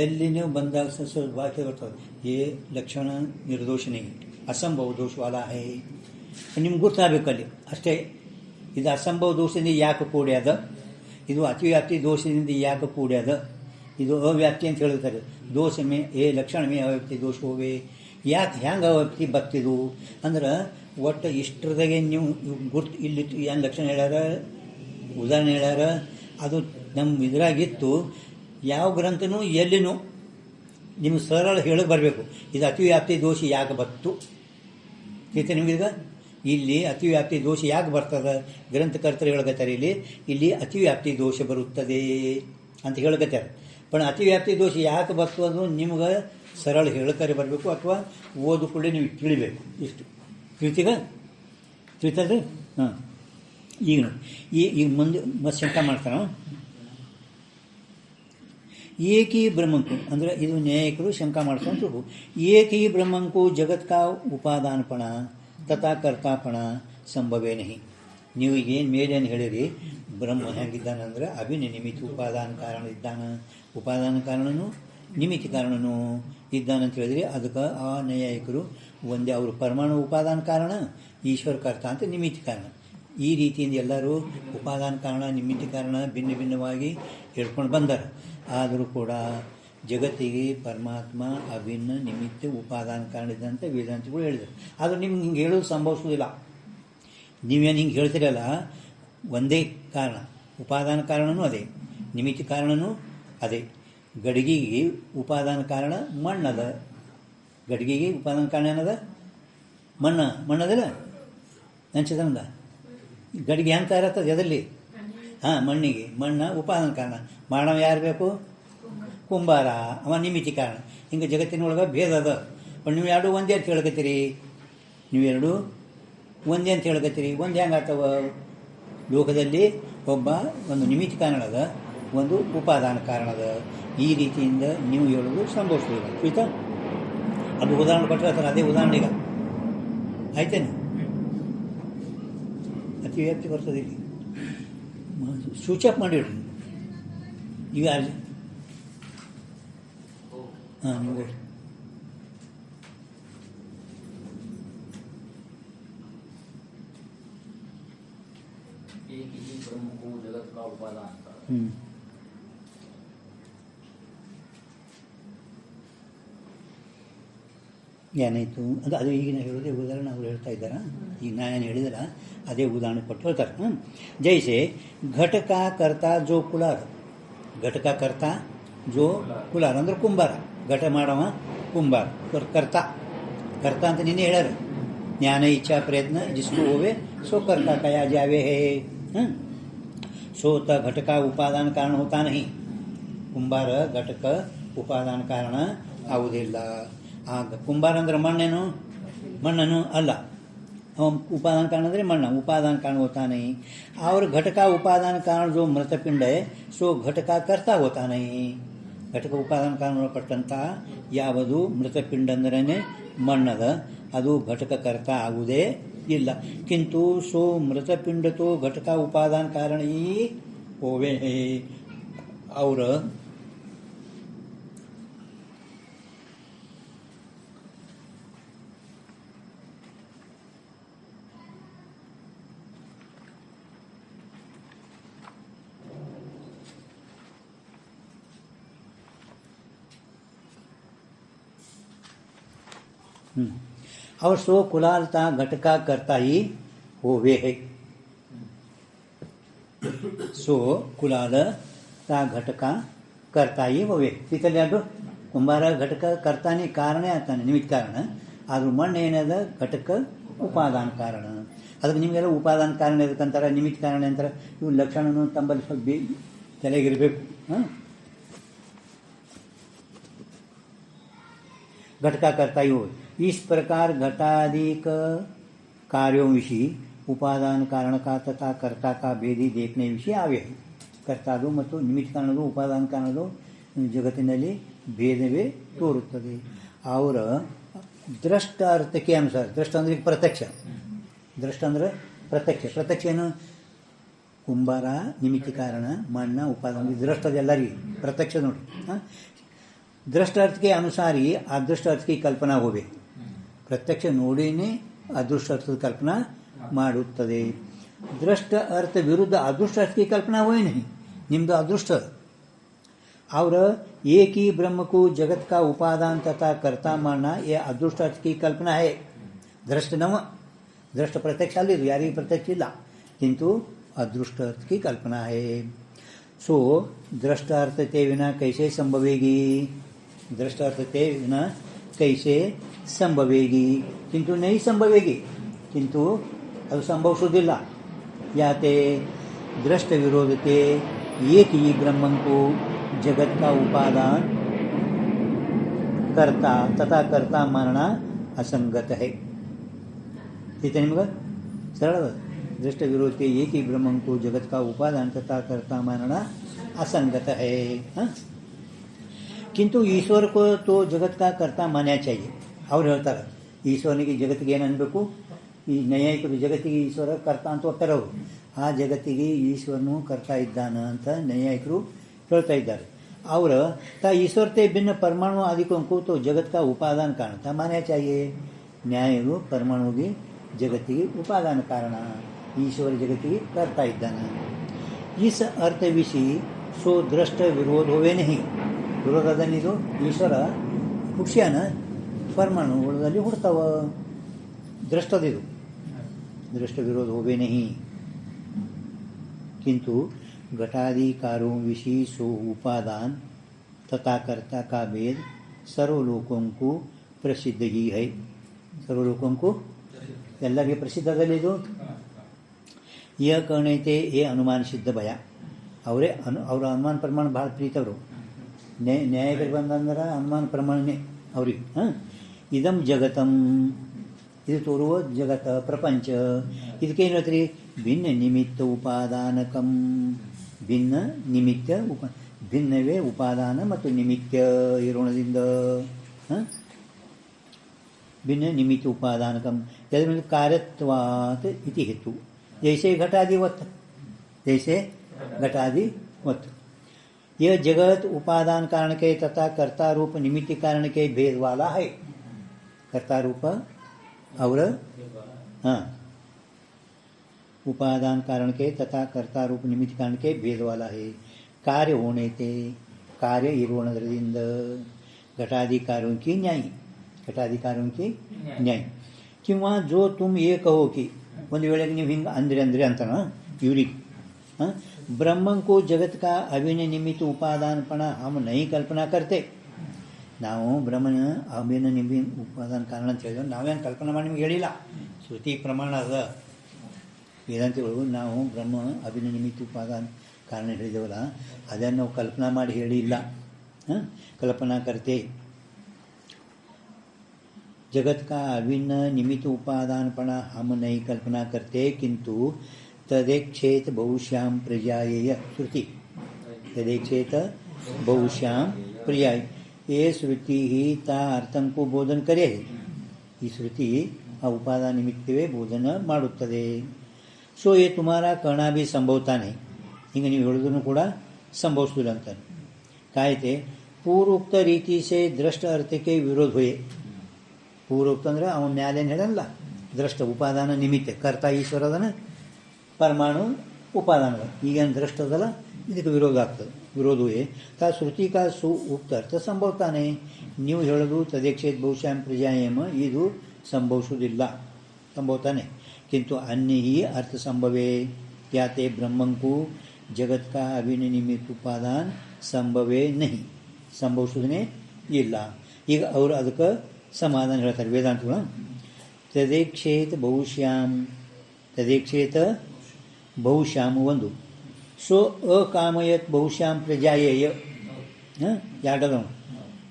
ಎಲ್ಲಿ ನೀವು ಬಂದಾಗ ಸ್ವಲ್ಪ ವಾಕ್ಯ ಬರ್ತದೆ, ಏ ಲಕ್ಷಣ ನಿರ್ದೋಷನೇ, ಅಸಂಭವ ದೋಷವಾಲ ಹೇ, ನಿಮ್ಗೆ ಗೊತ್ತಾಗಬೇಕು ಅಲ್ಲಿ ಅಷ್ಟೇ. ಇದು ಅಸಂಭವ ದೋಷದಿಂದ ಯಾಕೆ ಕೂಡ್ಯದ, ಇದು ಅತಿವ್ಯಾಪ್ತಿ ದೋಷದಿಂದ ಯಾಕೆ ಕೂಡ್ಯದ, ಇದು ಅವ್ಯಾಪ್ತಿ ಅಂತ ಹೇಳ್ತಾರೆ. ದೋಷ ಮೇ ಏ ಲಕ್ಷಣ ಮೇ ಅವ್ಯಾಪ್ತಿ ದೋಷ ಹೋವೆ, ಯಾಕೆ ಹ್ಯಾಂಗೆ ಅವ್ಯಾಪ್ತಿ ಬರ್ತಿದ್ವು ಅಂದ್ರೆ ಒಟ್ಟು ಇಷ್ಟರದಾಗೆ ನೀವು ಗುರ್ತು ಇಲ್ಲಿ ಏನು ಲಕ್ಷಣ ಹೇಳ್ಯಾರ, ಉದಾಹರಣೆ ಹೇಳ್ಯಾರ, ಅದು ನಮ್ಮ ಇದ್ರಾಗಿತ್ತು. ಯಾವ ಗ್ರಂಥನೂ ಎಲ್ಲಿನೂ ನಿಮ್ಗೆ ಸರಳ ಹೇಳಕ್ಕೆ ಬರಬೇಕು, ಇದು ಅತಿವ್ಯಾಪ್ತಿ ದೋಷ ಯಾಕೆ ಬತ್ತು ಐತೆ ನಿಮಗೀಗ. ಇಲ್ಲಿ ಅತಿವ್ಯಾಪ್ತಿ ದೋಷ ಯಾಕೆ ಬರ್ತದೆ, ಗ್ರಂಥಕರ್ತರು ಹೇಳ್ಕತ್ತಾರೆ ಇಲ್ಲಿ ಅತಿವ್ಯಾಪ್ತಿ ದೋಷ ಬರುತ್ತದೆ ಅಂತ ಹೇಳ್ಕತ್ತಾರೆ. पण ಅತಿವ್ಯಾಪ್ತಿ ದೋಷ ಯಾಕೆ ಬರ್ತು ಅದು ನಿಮ್ಗೆ ಸರಳ ಹೇಳ್ತಾರೆ ಬರಬೇಕು, ಅಥವಾ ಓದು ಕೂಡ ನೀವು ತಿಳಿಬೇಕು. ಇಷ್ಟು ತಿಳಿತದ್ರಿ. ಹಾಂ, ಈಗ ನೋಡಿ, ಈಗ ಮುಂದೆ ಮತ್ತೆ ಶಂಕ ಮಾಡ್ತಾನೆ. ಏಕೀ ಬ್ರಹ್ಮಂಕು ಅಂದರೆ ಇದು ನ್ಯಾಯಿಕರು ಶಂಕ ಮಾಡ್ಕೊಂಡು, ಏಕೀ ಬ್ರಹ್ಮಂಕು ಜಗತ್ ಕಾ ಉಪಾದಾನಪಣ ತಥಾ ಕರ್ತಾಪಣ ಸಂಭವೇ ನಹಿ. ನೀವು ಏನು ಮೇಲೇನು ಹೇಳಿರಿ, ಬ್ರಹ್ಮ ಹೆಂಗಿದ್ದಾನಂದ್ರೆ ಅಭಿನ ನಿಮಿತ್ತ ಉಪಾದಾನ ಕಾರಣ ಇದ್ದಾನ, ಉಪಾದಾನ ಕಾರಣನೂ ನಿಮಿತ್ತ ಕಾರಣನೂ ಇದ್ದಾನಂತ ಹೇಳಿದ್ರಿ. ಅದಕ್ಕೆ ಆ ನ್ಯಾಯಿಕರು ಒಂದೇ, ಅವರು ಪರಮಾಣು ಉಪಾದಾನ ಕಾರಣ, ಈಶ್ವರ ಕರ್ತ ಅಂತ ನಿಮಿತ್ತ ಕಾರಣ. ಈ ರೀತಿಯಿಂದ ಎಲ್ಲರೂ ಉಪಾದಾನ ಕಾರಣ ನಿಮಿತ್ತ ಕಾರಣ ಭಿನ್ನ ಭಿನ್ನವಾಗಿ ಹೇಳ್ಕೊಂಡು ಬಂದಾರೆ. ಆದರೂ ಕೂಡ ಜಗತ್ತಿಗೆ ಪರಮಾತ್ಮ ಅಭಿನ್ನ ನಿಮಿತ್ತ ಉಪಾದಾನ ಕಾರಣ ಇದ್ದಂತೆ ವೇದಾಂತಗಳು ಹೇಳಿದರು. ಆದರೂ ನಿಮ್ಗೆ ಹಿಂಗೆ ಹೇಳೋದು ಸಂಭವಿಸೋದಿಲ್ಲ. ನೀವೇನು ಹಿಂಗೆ ಹೇಳ್ತಿರಲ್ಲ, ಒಂದೇ ಕಾರಣ, ಉಪಾದಾನ ಕಾರಣನೂ ಅದೇ, ನಿಮಿತ್ತ ಕಾರಣನೂ ಅದೇ. ಗಡಿಗೆಗೆ ಉಪಾದಾನ ಕಾರಣ ಮಣ್ಣದ, ಗಡಿಗೆಗೆ ಉಪಾದಾನ ಕಾರಣ ಏನದ, ಮಣ್ಣದಲ್ಲ ನೆನ್ಸಿದಂದ. ಗಡಿಗೆ ಅಂತ ಇರತ್ತದ ಎದಲ್ಲಿ, ಹಾಂ ಮಣ್ಣಿಗೆ, ಮಣ್ಣ ಉಪಾದಾನ ಕಾರಣ. ಮಾಡವ ಯಾರು ಬೇಕು, ಕುಂಬಾರ, ಅವ ನಿಮಿತಿ ಕಾರಣ. ಹಿಂಗೆ ಜಗತ್ತಿನೊಳಗೆ ಭೇದ ಅದ. ನೀವು ಎರಡು ಒಂದೇ ಅಂತ ಹೇಳ್ಕತ್ತೀರಿ, ನೀವೆರಡು ಒಂದೇ ಅಂತ ಹೇಳ್ಕತ್ತೀರಿ. ಒಂದು ಹೆಂಗೆ ಆಗ್ತವ, ಲೋಕದಲ್ಲಿ ಒಬ್ಬ ಒಂದು ನಿಮಿತ್ತ ಕಾರಣ ಅದ, ಒಂದು ಉಪಾದಾನ ಕಾರಣ ಅದ. ಈ ರೀತಿಯಿಂದ ನೀವು ಹೇಳೋದು ಸಂಭವಿಸಲಿಲ್ಲ. ಆಯ್ತಾ, ಅದು ಉದಾಹರಣೆ ಕೊಟ್ಟರೆ ಅದೇ ಉದಾಹರಣೆ ಈಗ ಆಯ್ತೇನು. ಅತಿ ವ್ಯಾಪ್ತಿ ಬರ್ತದೆ ಇಲ್ಲಿ, ಸ್ವಿಚ್ ಮಾಡಿಡ್ರಿ ಈಗ. ಹಾಂ, ನೀವು ಏನಾಯಿತು ಅದು ಅದು ಈಗಿನ ಹೇಳೋದೇ ಉದಾಹರಣೆ ಅವ್ರು ಹೇಳ್ತಾ ಇದ್ದಾರೆ. ಈಗ ನಾ ಏನು ಹೇಳಿದಾರ ಅದೇ ಉದಾಹರಣೆ ಕೊಟ್ಟು ಹೇಳ್ತಾರೆ. ಜೈಸೆ ಘಟಕ ಕರ್ತ ಜೋ ಕುಲಾರ, ಘಟಕ ಕರ್ತ ಜೋ ಕುಲಾರ ಅಂದ್ರೆ ಕುಂಬಾರ, ಘಟ ಮಾಡವ ಕುಂಬಾರ, ಕರ್ತ ಕರ್ತ ಅಂತ ನಿನ್ನೆ ಹೇಳ್ಯಾರ. ಜ್ಞಾನ ಇಚ್ಛಾ ಪ್ರಯತ್ನ जिसको होवे सो कर्ता कया जावे है. सो त घटक उपादान कारण होता नहीं. ಕುಂಬಾರ ಘಟಕ ಉಪಾದಾನ ಕಾರಣ ಆಗುವುದಿಲ್ಲ. ಆ ಕುಂಬಾರ ಅಂದ್ರೆ ಮಣ್ಣನು ಅಲ್ಲ, उपादान कारण ಅಂದರೆ ಮಣ್ಣ, उपादान कारण होता नहीं. और घटक उपादान कारण जो मृतपिंड है सो घटक कर्ता होता नहीं. घटक उपादान कारण ಪಟ್ಟಂತ ಯಾವುದು ಮೃತಪಿಂಡ ಅಂದ್ರೆ ಮಣ್ಣದ, ಅದು ಘಟಕ ಕರ್ತ ಆಗುವುದೇ ಇಲ್ಲ. किंतु सो मृतपिंड तो घटक उपादान कारण ही होवे है. और और सो कुलालता घटका करता ही होवे है. सो कुलालता घटका करताही ಹೋವೆ. ಇದರಲ್ಲಿ ಅದು ಕುಂಬಾರ ಘಟಕ ಕರ್ತಾನೆ ಕಾರಣ ಆಗ್ತಾನೆ, ನಿಮಿತ್ತ ಕಾರಣ. ಆದ್ರೂ ಮಣ್ಣು ಏನದ ಘಟಕ ಉಪಾದಾನ ಕಾರಣ. ಅದಕ್ಕೆ ನಿಮಗೆಲ್ಲ ಉಪಾದಾನ ಕಾರಣ ಇದಕ್ಕಂತಾರೆ, ನಿಮಿತ್ತ ಕಾರಣ ಅಂತಾರೆ. ಇವು ಲಕ್ಷಣನು ತಂಬಲ್ಲಿ ಸ್ವಲ್ಪ ತಲೆಗಿರಬೇಕು. घटका करता ही हो. इस प्रकार घटाधिक कार्यों विषय उपादान कारण का तथा कर्ता का भेदी देखने विषय आवे. ಕರ್ತಾದು ಮತ್ತು ನಿಮಿತ್ತ ಕಾರಣದು ಉಪಾದಾನ ಕಾರಣದು ಜಗತ್ತಿನಲ್ಲಿ ಭೇದವೇ ತೋರುತ್ತದೆ. ಅವರ ದೃಷ್ಟ ಅರ್ಥಕ್ಕೆ ಅನುಸಾರ. ದೃಷ್ಟ ಅಂದರೆ ಪ್ರತ್ಯಕ್ಷ. ದೃಷ್ಟ ಅಂದರೆ ಪ್ರತ್ಯಕ್ಷ. ಪ್ರತ್ಯಕ್ಷ ಏನು? ಕುಂಬಾರ ನಿಮಿತ್ತ ಕಾರಣ, ಮಣ್ಣ ಉಪಾದಾನ. ದೃಷ್ಟದ ಎಲ್ಲರಿಗೆ ಪ್ರತ್ಯಕ್ಷ ನೋಡಿ. दृष्ट अर्थ के अनुसार ही अदृष्ट अर्थ की कल्पना होवे. प्रत्यक्ष ನೋಡಿನೇ ಅದೃಷ್ಟ ಅರ್ಥದ ಕಲ್ಪನಾ ಮಾಡುತ್ತದೆ. दृष्ट अर्थ विरुद्ध अदृष्ट अर्थ की कल्पना हुई नहीं. निम्न अदृष्ट और एक ही ब्रह्म को जगत का उपादान तथा कर्ता मानना यह अदृष्ट अर्थ की कल्पना है. दृष्ट नव दृष्ट प्रत्यक्ष अल्ली, यारिगे प्रत्यक्ष ಇಲ್ಲ, किंतु अदृष्ट अर्थ की कल्पना है. सो दृष्ट अर्थ ते बिना कैसे संभवेगी? दृष्ट अर्थ ते बिना कैसे संभवेगी? किंतु नहीं संभवेगी. किंतु ಅದು ಸಂಭವಿಸುವುದಿಲ್ಲ. याते दृष्ट विरोधते एक ही ब्रह्म को जगत का उपादान कर्ता तथा कर्ता मानना असंगत है. इतने निಮಗೆ सरल. दृष्ट विरोधते एक ही ब्रह्म को जगत का उपादान तथा कर्ता मानना असंगत है. किंतु ईश्वर को तो जगत का कर्ता मानना चाहिए. ಅವ್ರು ಹೇಳ್ತಾರೆ ಈಶ್ವರನಿಗೆ ಜಗತ್ತಿಗೆ ಏನು ಅನ್ಬೇಕು? ಈ ನ್ಯಾಯಿಕರು ಜಗತ್ತಿಗೆ ಈಶ್ವರ ಕರ್ತ ಅಂತ ಹೋಗ್ತಾರೆ. ಅವರು ಆ ಜಗತ್ತಿಗೆ ಈಶ್ವರನು ಕರ್ತಾ ಇದ್ದಾನ ಅಂತ ನ್ಯಾಯಿಕರು ಹೇಳ್ತಾ ಇದ್ದಾರೆ. ಅವರ ईश्वर ते भिन्न परमाणु आदि को तो जगत का उपादान कारण था मानना चाहिए. ನ್ಯಾಯರು ಪರಮಾಣುಗೆ ಜಗತ್ತಿಗೆ ಉಪಾದಾನ ಕಾರಣ, ಈಶ್ವರ ಜಗತ್ತಿಗೆ ಕರ್ತಾ ಇದ್ದಾನೆ. इस अर्थ विषय सो दृष्ट विरोध होवे नहीं. ವಿರೋಧದಲ್ಲಿದು ಈಶ್ವರ ಹುಟ್ಸ್ಯಾನ, ಪರಮಾಣುಗಳಲ್ಲಿ ಹುಡ್ತಾವ. दृष्टदिದು दृष्ट विरोध होवे नहीं. किंतु घटादि कारों विषय सो उपादान तथा कर्ता का भेद सर्वलोकों को प्रसिद्ध ही है. सर्वलोकों को ಎಲ್ಲರಿಗೆ ಪ್ರಸಿದ್ಧದಲ್ಲಿದು. यह कहने थे ये अनुमान सिद्ध भय. ಅವರೇ ಅವರ ಅನುಮಾನ ಪ್ರಮಾಣ ಭಾಳ ಪ್ರೀತವರು. ನ್ಯಾಯಗಳು ಬಂದಂದ್ರೆ ಅನುಮಾನ ಪ್ರಮಾಣನೇ ಅವ್ರಿಗೆ. ಇದಂ ಜಗತಂ, ಇದು ತೋರುವ ಜಗತ್ತ ಪ್ರಪಂಚ. ಇದಕ್ಕೇನು ಹೇಳ್ತೀರಿ? ಭಿನ್ನ ನಿಮಿತ್ತ ಉಪಾದಾನಕಂ. ಭಿನ್ನ ನಿಮಿತ್ತ ಭಿನ್ನವೇ ಉಪಾದಾನ ಮತ್ತು ನಿಮಿತ್ತ ಇರೋಣದಿಂದ. भिन्न निमित्त उपादानकम यदि कार्यत्वात् इति हेतु. जैसे घटादिवत, जैसे घटादिवत यह जगत उपादान कारण के तथा कर्ता रूप निमित्त कारण के भेद वाला है. कर्ता रूप और उपादान कारण के तथा कर्ता रूप निमित्त कारण के भेद वाला है. कार्य होने थे कार्य इरोणद्रदिंद घटाधिकारों की न्याय, घटाधिकारों की न्याय. किंवा जो तुम ये कहो कि ಒಂದು ವೇಳೆಗೆ ನೀವು ಹಿಂಗೆ ಅಂದ್ರೆ ಅಂತಾನ ಇವ್ರಿಗೆ ಬ್ರಹ್ಮನ್ को जगत का अभिन्न निमित्त उपादानपण हम नहीं कल्पना करते. ನಾವು ಬ್ರಹ್ಮನ ಅಭಿನ್ನ ನಿಮಿತ್ತ ಉಪಾದಾನ ಕಾರಣ ಅಂತ ಹೇಳಿದ್ರೆ ನಾವೇನು ಕಲ್ಪನಾ ಮಾಡಿ ನಿಮ್ಗೆ ಹೇಳಿಲ್ಲ. ಶ್ರುತಿ ಪ್ರಮಾಣ ಅದ, ವೇದಾಂತಿಗಳು ನಾವು ಬ್ರಹ್ಮ ಅಭಿನ್ನ ನಿಮಿತ್ತ ಉಪಾದಾನ ಕಾರಣ ಹೇಳಿದೇವಲ್ಲ, ಅದನ್ನು ನಾವು ಕಲ್ಪನಾ ಮಾಡಿ ಹೇಳಿಲ್ಲ. ಕಲ್ಪನಾ करते. जगत का अभिन्न निमित्त उपादानपण हम नहीं कल्पना करते. किंतु तदेक्षेत बहुश्याम प्रजायेय. श्रुति तदेक्षेत बहुश्याम प्रजाय. ये श्रुति ही ता अर्थं को बोधन करे. ಈ ಶ್ರುತಿ ಆ ಉಪಾದಾನ ನಿಮಿತ್ತವೇ ಬೋಧನ ಮಾಡುತ್ತದೆ. ಸೊ ये तुम्हारा कहना भी संभवता नहीं. ಹಿಂಗೆ ನೀವು ಹೇಳಿದ್ರು ಕೂಡ ಸಂಭವಿಸುವುದಿಲ್ಲ ಅಂತ ಕಾಯ್ತೆ. पूर्वोक्त रीति से दृष्ट अर्थ के विरोध हुए. पूर्वोक्त ಅಂದ್ರೆ ಅವನ ಮ್ಯಾಲೇನು ಹೇಳಲ್ಲ, ದೃಷ್ಟ ಉಪಾದಾನ ನಿಮಿತ್ತ ಕರ್ತ ಈಶ್ವರದನ ಪರಮಾಣು ಉಪಾದಾನ. ಈಗೇನು ದೃಷ್ಟ ಅದಲ್ಲ, ಇದಕ್ಕೆ ವಿರೋಧ ಆಗ್ತದೆ. ವಿರೋಧವೇ ತಾ ಶ್ರುತಿ ಕಾ ಸು ಉಕ್ತಾರ್ಥ ಸಂಭವತಾನೆ. ನೀವು ಹೇಳೋದು ತದೇಕ್ಷೇತ್ ಬಹುಶಃ ಪ್ರಜಾಯೇಮ ಇದು ಸಂಭವಿಸುವುದಿಲ್ಲ, ಸಂಭವತಾನೆ. किंतु अन्य ही अर्थ संभवे क्या ते ब्रह्मं को जगत का अभिनिमित्त उपादान संभवे नहीं, ಸಂಭವಿಸುವುದೇ ಇಲ್ಲ. ಈಗ ಅವರು ಅದಕ್ಕೆ ಸಮಾಧಾನ ಹೇಳ್ತಾರೆ ವೇದಾಂತಗಳು. ತದೇಕ್ಷೇತ ಬಹುಶ್ಯಾಮ್ ಒಂದು ಸೊ ಅಕಾಮಯತ್ ಬಹುಶ್ಯಾಮ್ ಪ್ರಜಾಯೇಯ ಎರಡದ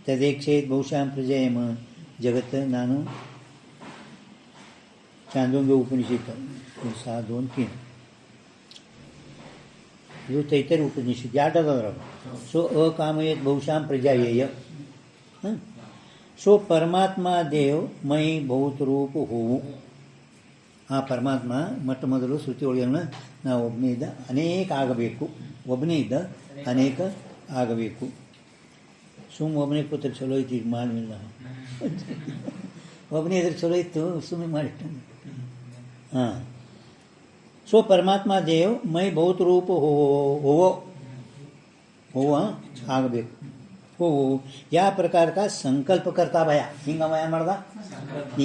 ತದೇಕ್ಷೇತ್ ಬಹುಶ್ಯಾಮ್ ಪ್ರಜಾಯೇಮ ಜಗತ್ ನಾನು चांदोंगे उपनिषद 7:2-3 ಇದು ತೈತರಿ ಉಪನಿಷತ್ ಎರಡದರ. ಸೊ ಅಕಾಮಯತ್ ಬಹುಶಾಂ ಪ್ರಜಾಯೇಯ. ಸೊ ಪರಮಾತ್ಮ ದೇವ್ ಮೈ ಬಹುತ ರೂಪ ಹೋವು. ಆ ಪರಮಾತ್ಮ ಮೊಟ್ಟ ಮೊದಲು ಶ್ರುತಿ ಒಳಗೆ ನಾವು ಒಬ್ಬನೇ ಇದ್ದ ಅನೇಕ ಆಗಬೇಕು, ಒಬ್ಬನೇ ಇದ್ದ ಅನೇಕ ಆಗಬೇಕು. ಸುಮ್ಮ ಒಬ್ಬನೇ ಕೂತ್ರೆ ಚಲೋ ಐತಿ, ಈಗ ಮಾಡಲಿಲ್ಲ. ಒಬ್ಬನೇ ಇದ್ರೆ ಚಲೋ ಇತ್ತು, ಸುಮ್ಮನೆ ಮಾಡಿಟ್ಟು. ಹಾಂ. ಸೊ ಪರಮಾತ್ಮ ದೇವ್ ಮೈ ಬಹುತ ರೂಪ ಹೋವ ಆಗಬೇಕು. ಹೋವು ಯಾವ ಪ್ರಕಾರಕ ಸಂಕಲ್ಪ ಕರ್ತಾ ಭಯ. ಹಿಂಗೆ ಅವ ಏನು ಮಾಡ್ದ?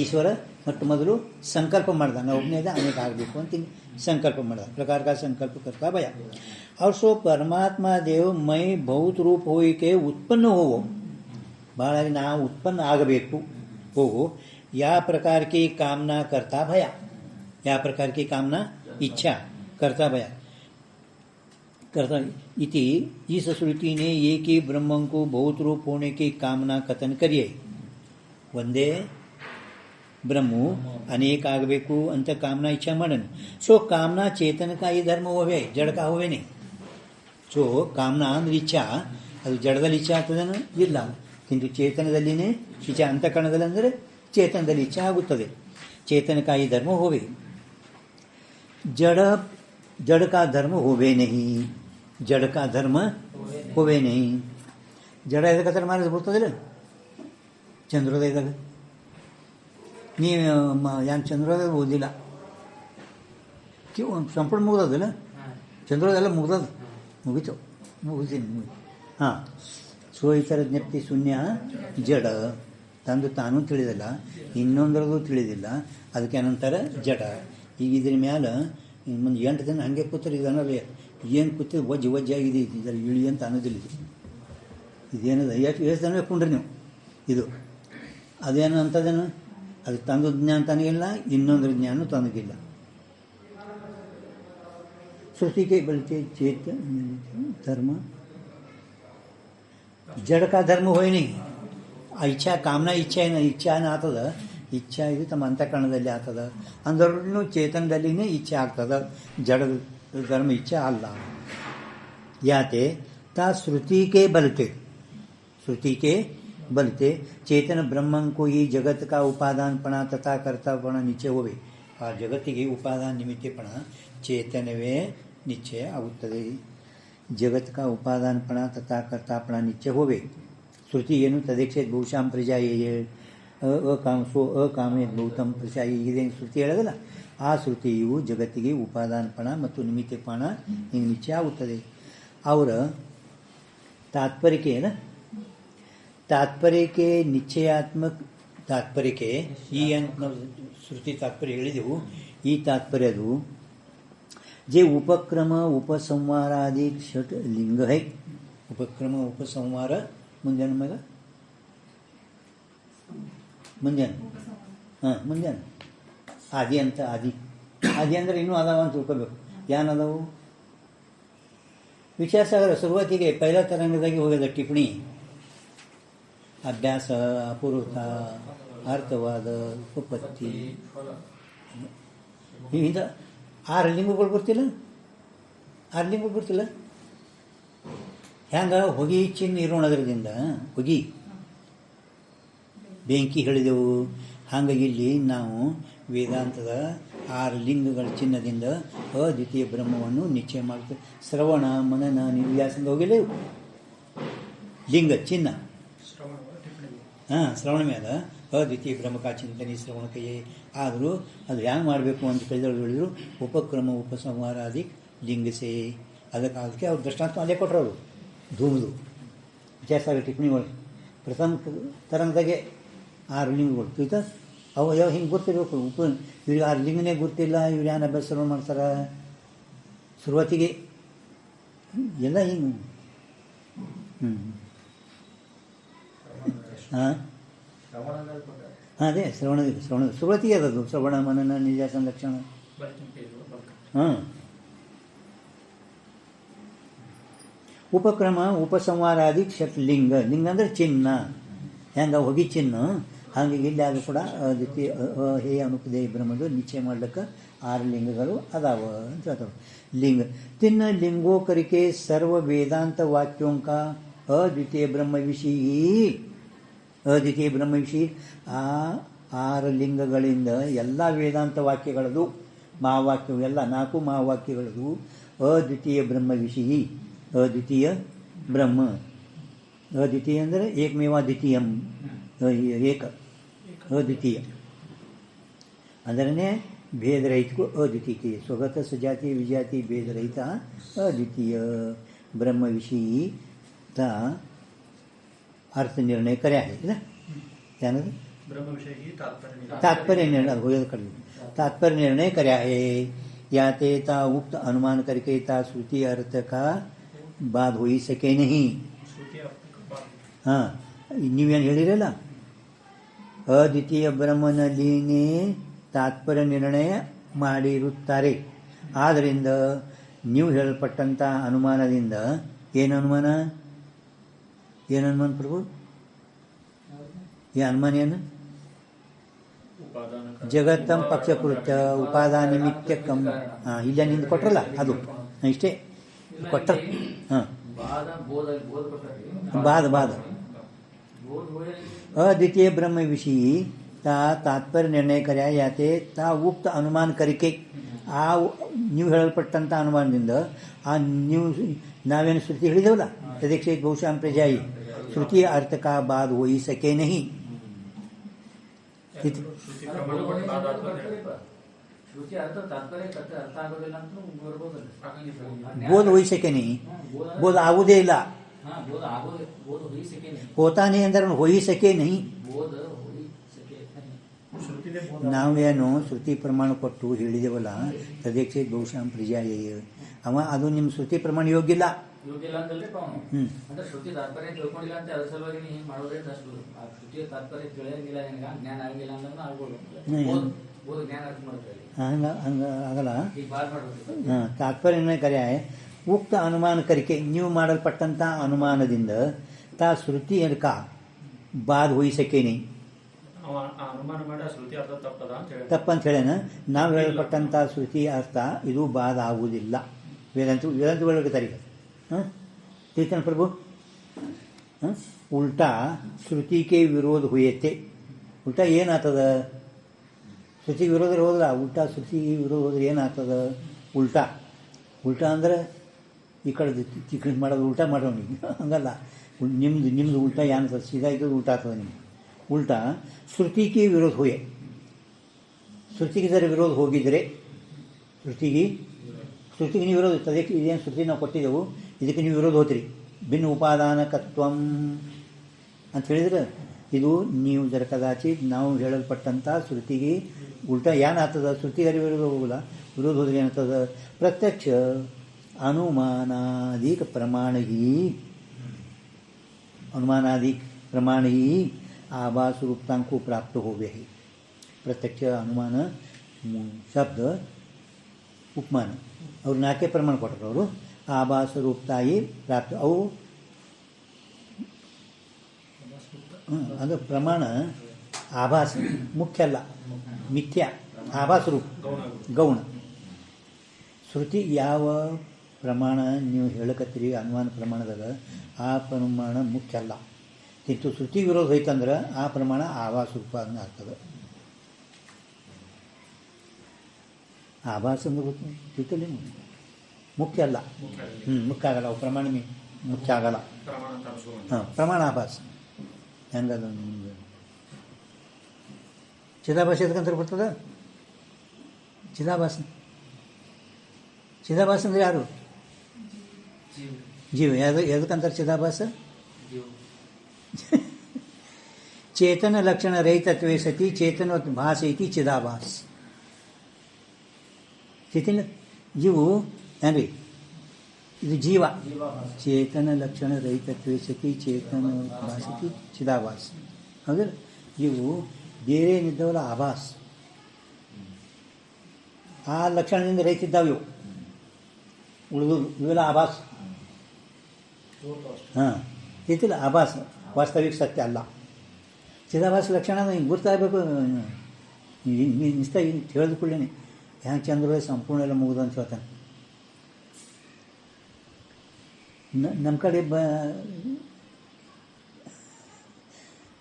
ಈಶ್ವರ ಮೊಟ್ಟ ಮೊದಲು ಸಂಕಲ್ಪ ಮಾಡ್ದ, ನಾವು ಒಬ್ಬನೇ ಅನೇಕ ಆಗಬೇಕು ಅಂತ ಸಂಕಲ್ಪ ಮಾಡ್ದ. ಪ್ರಕಾರಕ ಸಂಕಲ್ಪ ಕರ್ತಾ ಭಯ. ಅವ್ರು ಸೊ ಪರಮಾತ್ಮ ದೇವ್ ಮೈ ಬಹುತ ರೂಪ ಹೋಯಿಕೆ ಉತ್ಪನ್ನ ಹೋವು, ಭಾಳ ನಾವು ಉತ್ಪನ್ನ ಆಗಬೇಕು. ಹೋಗು ಯಾವ ಪ್ರಕಾರಕ್ಕೆ ಕಾಮನಾ ಕರ್ತಾ ಭಯ. या प्रकार की कामना इच्छा करता भया करता इति इस श्रुति ने एक ही ब्रह्म को बहुत रूप होने की कामना कथन करिए. ಒಂದೇ ಬ್ರಹ್ಮವು ಅನೇಕ ಆಗಬೇಕು ಅಂತ ಕಾಮನಾ ಇಚ್ಛಾ ಮಾಡೋಣ. ಸೊ ಕಾಮನಾ ಚೇತನಕ ಈ ಧರ್ಮ ಹೋವೆ, ಜಡಕ ಹೋವೇನೆ. ಸೊ ಕಾಮನಾ ಅಂದ್ರೆ ಇಚ್ಛಾ, ಅದು ಜಡದಲ್ಲಿ ಇಚ್ಛಾ ಆಗ್ತದೇನೋ ಇಲ್ಲ, ಕಿಂತು ಚೇತನದಲ್ಲಿನೇ ಇಚ್ಛಾ. ಅಂತಃಕರಣದಲ್ಲಿ ಅಂದರೆ ಚೇತನದಲ್ಲಿ ಇಚ್ಛಾ ಆಗುತ್ತದೆ. चेतन का ये धर्म होवे, जड़ का धर्म होवे नहीं, जड़ का धर्म होवे नहीं. जड़ ಇದಕ್ಕೆ ಥರ ಮಾರಿದ್ರೆ ಬರ್ತದಿಲ್ಲ ಚಂದ್ರೋದಯದಾಗ. ನೀವು ಏನು ಚಂದ್ರೋದಯ ಓದಿಲ್ಲ, ಸಂಪೂರ್ಣ ಮುಗ್ದದಿಲ್ಲ ಚಂದ್ರೋದಯ ಎಲ್ಲ ಮುಗಿತೀನಿ. ಹಾಂ. ಸೊ ಈ ಥರ ಜ್ಞಪ್ತಿ ಶೂನ್ಯ ಜಡ ತಂದು ತಾನೂ ತಿಳಿದಿಲ್ಲ, ಇನ್ನೊಂದರದು ತಿಳಿದಿಲ್ಲ, ಅದಕ್ಕೆ ಏನಂತಾರೆ ಜಡ. ಈಗ ಇದ್ರ ಮ್ಯಾಲೆ ಒಂದು 8 ದಿನ ಹಾಗೆ ಕೂತಾರೆ. ಇದು ಅನ್ನೋಲ್ಲ ಏನು ಕೂತಿದ್ದು ವಜ್ಜಾಗಿದೆ, ಇದರ ಇಳಿ ಅಂತ ಅನ್ನೋದಿಲ್ಲ. ಇದೇನದ ಎಷ್ಟು ದನ ಕುಂಡ್ರಿ ನೀವು. ಇದು ಅದೇನು ಅಂಥದ್ದೇನು, ಅದಕ್ಕೆ ತಂದು ಜ್ಞಾನ ತನಗಿಲ್ಲ, ಇನ್ನೊಂದ್ರ ಜ್ಞಾನ ತನಗಿಲ್ಲ. ಶ್ರುತಿಗೆ ಬಲಿತೆ ಚೇತ ಧರ್ಮ ಜಡ का धर्म होय नहीं. ಆ ಇಚ್ಛಾ ಕಾಮನಾ ಇಚ್ಛಾ ಆತದ. ಇಚ್ಛಾ ಇದು ತಮ್ಮ ಅಂತಃಕರಣದಲ್ಲಿ ಆಗ್ತದ ಅಂದ್ರೂ ಚೇತನದಲ್ಲಿನೇ ಇಚ್ಛೆ ಆಗ್ತದ. ಜಡ ಧರ್ಮ ಇಚ್ಛೆ ಅಲ್ಲ. ಯಾತೆ ತಾ ಶ್ರುತಿಗೆ ಬಲತೆ, ಶ್ರುತಿಗೆ ಬಲತೆ ಚೇತನ ಬ್ರಹ್ಮಂಕು ಈ ಜಗತ್ ಕಾ ಉಪಾದಾನಪಣ ತಥಾ ಕರ್ತಾಪಣ ನಿಶ್ಚಯ ಹೋವೆ. ಆ ಜಗತ್ತಿಗೆ ಉಪಾದಾನ ನಿಮಿತ್ತಪಣ ಚೇತನವೇ ನಿಶ್ಚಯ ಆಗುತ್ತದೆ. ಜಗತ್ ಕಾ ಉಪಾದಾನಪಣ ತಥಾ ಕರ್ತಾಪಣ ನಿಶ್ಚಯ ಹೋವೆ. ಶ್ರುತಿ ಏನು ತದೇಕ್ಷೇತ್ ಬಹುಶಾಂ ಪ್ರಜಾಯೇಯ ಅಕಾಮೇತ್ ಬಹುತಂ ಪ್ರಜಾಯೇಯ ಇದೇನು ಶ್ರುತಿ ಹೇಳೋದಲ್ಲ, ಆ ಶ್ರುತಿಯು ಜಗತ್ತಿಗೆ ಉಪಾದಾನಪಣ ಮತ್ತು ನಿಮಿತ್ತಪಣ ಹಿಂಗೆ ನಿಶ್ಚಯ ಆಗುತ್ತದೆ. ಅವರ ತಾತ್ಪರ್ಯಕ್ಕೆ ನಿಶ್ಚಯಾತ್ಮಕ ತಾತ್ಪರ್ಯಕ್ಕೆ ಈ ಅಂತ ನಾವು ಶ್ರುತಿ ತಾತ್ಪರ್ಯ ಹೇಳಿದೆವು. ಈ ತಾತ್ಪರ್ಯದು जे उपक्रम उपसंहारादि षट लिंग है. उपक्रम उपसंहार ಮುಂಜಾನೆ ಮಗ ಮುಂಜಾನೆ ಮುಂಜಾನೆ ಆದಿ ಅಂತ ಆದಿ ಅಂದರೆ ಇನ್ನೂ ಅದಾವ ಅಂತ ತಿಳ್ಕೋಬೇಕು. ಏನದಾವು ವಿಚಾರಸಾಗರ ಶುರುವಾತಿಗೆ ಪೈಲ ತರಂಗದಾಗಿ ಹೋಗ್ಯದ ಟಿಪ್ಪಣಿ, ಅಭ್ಯಾಸ, ಅಪೂರ್ವತ, ಅರ್ಥವಾದ, ಉಪಪತ್ತಿ, ಇಂಥ 6 ಲಿಂಗಗಳು ಬರ್ತಿಲ್ಲ. 6 ಲಿಂಗಗಳು ಬರ್ತಿಲ್ಲ. ಹ್ಯಾಂಗ ಹೊಗೆ ಚಿನ್ನ ಇರೋಣದ್ರದಿಂದ ಹೊಗೆ ಬೆಂಕಿ ಹೇಳಿದೆವು. ಹಾಗಾಗಿ ಇಲ್ಲಿ ನಾವು ವೇದಾಂತದ 6 ಲಿಂಗಗಳ ಚಿನ್ನದಿಂದ ಅದ್ವಿತೀಯ ಬ್ರಹ್ಮವನ್ನು ನಿಶ್ಚಯ ಮಾಡ್ತೇವೆ. ಶ್ರವಣ ಮನನ ನಿರ್ವ್ಯಾಸಂಗ ಹೋಗಿಲ್ಲ ಲಿಂಗ ಚಿನ್ನ. ಶ್ರವಣ ಮೇಲೆ ಅದ್ವಿತೀಯ ಬ್ರಹ್ಮಕ ಚಿಂತನೆ ಶ್ರವಣ ಕೈಯೇ. ಆದರೂ ಅದು ಹ್ಯಾಂಗೆ ಮಾಡಬೇಕು ಅಂತ ಕೈದೊಳಗೆ ಹೇಳಿದ್ರು. ಉಪಕ್ರಮ ಉಪಸಂಹಾರಾದಿ ಲಿಂಗಸೆ. ಅದಕ್ಕೆ ಅವ್ರು ದೃಷ್ಟಾಂತ ಅಲ್ಲೇ ಕೊಟ್ಟರು. ಅವರು ಧೂಮದು ವಿಚಾರಸಾಗರ ಟಿಪ್ಪಣಿ ಒಳಗೆ ಪ್ರಥಮ ತರಂಗದಾಗೆ 6 ಲಿಂಗಗಳು ತಿಳಿತಾ ಅವು ಯಾವ ಹಿಂಗೆ ಗೊತ್ತಿರಬೇಕು ಇವ್ರಿಗೆ 6 ಲಿಂಗನೇ ಗೊತ್ತಿಲ್ಲ ಇವ್ರು ಏನು ಅಭ್ಯಾಸ ಮಾಡ್ತಾರೆ ಶುರುವಾತಿಗೆ ಎಲ್ಲ ಹಿಂಗೆ ಹಾಂ ಅದೇ ಶ್ರವಣ ಶುರುವಾತಿಗೆ ಅದದು ಶ್ರವಣ ಮನನ ನಿಜ ಸಂರಕ್ಷಣ ಹಾಂ ಉಪಕ್ರಮ ಉಪಸಂಹಾರಾದಿ ಷಟ್ ಲಿಂಗ ಅಂದರೆ ಚಿನ್ನ ಹೆಂಗೆ ಹೊಗಿ ಚಿನ್ನ ಹಾಗೆ ಇಲ್ಲಿ ಅದು ಕೂಡ ಅದಿತಿ ಹೇ ಅನುಪದೇಯ ಬ್ರಹ್ಮದು ನಿಶ್ಚಯ ಮಾಡ್ಲಿಕ್ಕೆ 6 ಲಿಂಗಗಳು ಅದಾವ ಅಂತ ಹೇಳ್ತಾರೆ ಲಿಂಗ ತಿನ್ನ ಲಿಂಗೋಕರಿಕೆ ಸರ್ವ ವೇದಾಂತ ವಾಕ್ಯೋಂಕ ಅದ್ವಿತೀಯ ಬ್ರಹ್ಮವಿಷಿ ಆ 6 ಲಿಂಗಗಳಿಂದ ಎಲ್ಲ ವೇದಾಂತ ವಾಕ್ಯಗಳದು ಮಹಾವಾಕ್ಯವು ಎಲ್ಲ 4 ಮಹಾವಾಕ್ಯಗಳದು ಅದ್ವಿತೀಯ ಬ್ರಹ್ಮವಿಷಿ ಅದ್ವಿತೀಯ ಬ್ರಹ್ಮ ಅದ್ವಿತೀಯ ಅಂದರೆ ಏಕಮೇವಾದ್ವಿತೀಯಂ ಏಕ ಅದ್ವಿತೀಯ ಅದರನೇ ಭೇದರಹಿತಕ್ಕೂ ಅದ್ವಿತೀಯ ಸ್ವಗತ ಸಜಾತಿ ವಿಜಾತಿ ಭೇದರಹಿತ ಅದ್ವಿತೀಯ ಬ್ರಹ್ಮವಿಷಿ ತ अर्थ निर्णय કર્યા છે ને ત્યાંનો तात्पर्य निर्णय होय कर तात्पर्य निर्णय કર્યા है या ते ता उक्त अनुमान करके ता श्रुति अर्थ का बाद हो ही सके नहीं हाँ ನೀವೇನು ಹೇಳಿರಲ್ಲ ಅದ್ವಿತೀಯ ಬ್ರಹ್ಮನಲ್ಲಿನೇ ತಾತ್ಪರ್ಯ ನಿರ್ಣಯ ಮಾಡಿರುತ್ತಾರೆ ಆದ್ದರಿಂದ ನೀವು ಹೇಳಲ್ಪಟ್ಟಂಥ ಅನುಮಾನದಿಂದ ಏನು ಅನುಮಾನ ಪ್ರಭು ये अनुमान ಏನು ಜಗತ್ತಂ ಪಕ್ಷಕೃತ್ಯ ಉಪಾದಾನ ನಿಮಿತ್ತಕಂ ಇಲ್ಲ ನಿಂದು ಕೊಟ್ರಲ್ಲ ಅದು ಇಷ್ಟೇ ಕೊಟ್ಟ ಹಾಂ ಬಾದ अद्वितीय ब्रह्म विषयी ता तात्पर्य निर्णय कर्या याते ता उक्त अनुमान करके ಆ ನೀವು ಹೇಳಲ್ಪಟ್ಟಂಥ ಅನುಮಾನದಿಂದ ಆ ನೀವು ನಾವೇನು ಶ್ರುತಿ ಹೇಳಿದವಲ್ಲ ತದೇಕ್ಷೆ ಬಹುಶಃ ಪ್ರಜಾಯಿ ಶ್ರುತಿಯ ಅರ್ಥ ಕಾ ಬಾದ್ ಹೋಯಿ ಸಕೆ ನಹಿ ಬೋಧ ಹೋಯಿ ಸಕೆ ನಹಿ ಬೋಧ ಆಗುವುದೇ ಇಲ್ಲ ಹೋತಾ नहीं ಅಂದ್ರೆ ಹೋಯಿ ಸಕೆ ನಹಿ ನಾವೇನು ಶ್ರುತಿ ಪ್ರಮಾಣ ಕೊಟ್ಟು ಹೇಳಿದೆವಲ್ಲ ತದೇಕ್ಷೆ ಬಹುಶಃ ಪ್ರಜಾಯ ಅವ ಅದು ನಿಮ್ಮ ಶ್ರುತಿ ಪ್ರಮಾಣ ಯೋಗ್ಯ ಇಲ್ಲ ಶ್ರುತಿ ತಾತ್ಪರ್ಯ ತಿಳ್ಕೊಂಡಿಲ್ಲ ಅಂತ ಅದ್ರ ಸಲುವಾಗಿ ಹಿಂಗೆ ಮಾಡೋದೇ ಅಷ್ಟು ಶ್ರುತಿಯ ತಾತ್ಪರ್ಯ ತಿಳಿಯಂಗಿಲ್ಲ ನಿನಗ ಜ್ಞಾನ ಆಗಿಲ್ಲ ಅಂದ್ರೆ ಆಗ್ಬೋದು ಜ್ಞಾನ ಅರ್ಥ ಮಾಡ್ತಾರೆ ಆಗಲ್ಲ ತಾತ್ಪರ್ಯ ಕರೆಯ ಉಕ್ತ ಅನುಮಾನ ಕರಿಕೆ ನೀವು ಮಾಡಲ್ಪಟ್ಟಂಥ ಅನುಮಾನದಿಂದ ತಾ ಶ್ರುತಿ ಅರ್ಕ ಬಾದ್ ಹೋಯಿ ಸಕೇನಿ ತಪ್ಪಂತ ಹೇಳೇನ ನಾವು ಹೇಳಲ್ಪಟ್ಟಂಥ ಶ್ರುತಿ ಅರ್ಥ ಇದು ಬಾದ ಆಗುವುದಿಲ್ಲ ವೇದಾಂತ ಒಳಗೆ ತರಿಗೆ ಹಾಂ ತಿಳಿತಾನೆ ಪ್ರಭು ಹಾಂ ಉಲ್ಟಾ ಶ್ರುತಿಗೆ ವಿರೋಧ ಹುಯತ್ತೆ ಉಲ್ಟಾ ಏನಾಗ್ತದ ಶ್ರುತಿಗೆ ವಿರೋಧ ಹೋದ್ರ ಉಲ್ಟಾ ಶ್ರುತಿಗೆ ವಿರೋಧ ಹೋದ್ರೆ ಏನಾಗ್ತದ ಉಲ್ಟಾ ಅಂದ್ರೆ ಈ ಕಡೆ ಮಾಡೋದು ಉಲ್ಟಾ ಮಾಡೋನಿಗೆ ಹಂಗಲ್ಲ ನಿಮ್ದು ಉಲ್ಟಾ ಏನಾಗ್ತದೆ ಸೀದಾ ಇದ್ದದ್ದು ಉಲ್ಟಾ ಆಗ್ತದೆ ನಿಮ್ಗೆ ಉಲ್ಟಾ ಶ್ರುತಿಗೆ ವಿರೋಧ ಹೋಯೆ ಶ್ರುತಿಗೆ ಜರ ವಿರೋಧ ಹೋಗಿದ್ರೆ ಶ್ರುತಿಗೆ ನೀವು ವಿರೋಧ ಅದಕ್ಕೆ ಇದೇನು ಶ್ರುತಿ ನಾವು ಕೊಟ್ಟಿದ್ದೆವು ಇದಕ್ಕೆ ನೀವು ವಿರೋಧ ಹೋತ್ರಿ ಭಿನ್ನ ಉಪಾದಾನಕತ್ವಂ ಅಂತ ಹೇಳಿದ್ರೆ ಇದು ನೀವು ಜರ ಕದಾಚಿ ನಾವು ಹೇಳಲ್ಪಟ್ಟಂಥ ಶ್ರುತಿಗೆ ಉಲ್ಟಾ ಏನಾಗ್ತದ ಶ್ರುತಿಗೆ ವಿರೋಧ ಹೋಗಲ್ಲ ವಿರೋಧ ಹೋದ್ರೆ ಏನಾಗ್ತದ ಪ್ರತ್ಯಕ್ಷ अनुमानादिक प्रमाण ही आभास रूपता को प्राप्त हो गए है प्रत्यक्ष अनुमान शब्द उपमान और नाके प्रमाण ಕೊಟ್ಟರು आभास रूपता ही प्राप्त अವು ಅದು ಪ್ರಮಾಣ ಆಭಾಸ ಮುಖ್ಯ ಅಲ್ಲ ಮಿಥ್ಯ ಆಭಾಸ ರೂಪ ಗೌಣ ಶ್ರುತಿ ಯಾವ ಪ್ರಮಾಣ ನೀವು ಹೇಳಕತ್ತೀರಿ ಅನುಮಾನ ಪ್ರಮಾಣದಾಗ ಆ ಪ್ರಮಾಣ ಮುಖ್ಯ ಅಲ್ಲ ಕಿಂತು ಶ್ರುತಿ ವಿರೋಧ ಹೋಯ್ತಂದ್ರೆ ಆ ಪ್ರಮಾಣ ಆಭಾಸ ರೂಪ ಆಗ್ತದೆ ಆಭಾಸ ಅಂದ್ರೆ ಗೊತ್ತಿಲ್ಲ ಮುಖ್ಯ ಅಲ್ಲ ಮುಖ್ಯ ಆಗಲ್ಲ ಅವು ಪ್ರಮಾಣ ಮುಖ್ಯ ಆಗಲ್ಲ ಪ್ರಮಾಣ ಆಭಾಸ ಹೆಂಗದ ನಿಮ್ಗೆ ಚಿದಾಭಾಸ ಎದಕ್ಕಂತ ಬರ್ತದ ಚಿದಾಭಾಸ ಚಿದಾಭಾಸ ಅಂದ್ರೆ ಯಾರು ಜೀವ ಎದಕ್ಕಂತಾರೆ ಚಿದಾಭಾಸ? ಜೀವ ಚೇತನ ಲಕ್ಷಣ ರಹಿತತ್ವೇ ಸತಿ ಚೇತನ ಭಾಸ ಇತಿ ಚಿದಾಭಾಸ್. ಚೇತನ ಜೀವು ಏನ್ರಿ ಇದು ಜೀವ. ಚೇತನ ಲಕ್ಷಣ ರಹಿತತ್ವೇ ಸತಿ ಚೇತನ ಭಾಸತಿ ಚಿದಾಭಾಸ್. ಹೌದಲ್ಲ, ಇವು ಬೇರೆ ಏನಿದ್ದಾವಲ್ಲ ಆಭಾಸ್, ಆ ಲಕ್ಷಣದಿಂದ ರಹಿತಿದ್ದಾವೆ ಇವು. ಉಳಿದು ಇವೆಲ್ಲ ಆಭಾಸ್. ಹಾಂ, ಇತಿಲ್ಲ ಆಭಾಸ್, ವಾಸ್ತವಿಕ ಸತ್ಯ ಅಲ್ಲ. ಚಿದಾಭಾಸ ಲಕ್ಷಣ ಹಿಂಗೆ ಗುರ್ತಾಗಬೇಕು. ನಿಸ್ತ ಹೇಳಿದ ಕೂಡಲೇ ಹ್ಯಾಂಗೆ ಚಂದ್ರ ಸಂಪೂರ್ಣ ಎಲ್ಲ ಮುಗಿದು ಅಂತ ಹೇಳ್ತಾನೆ. ನಮ್ಮ ಕಡೆ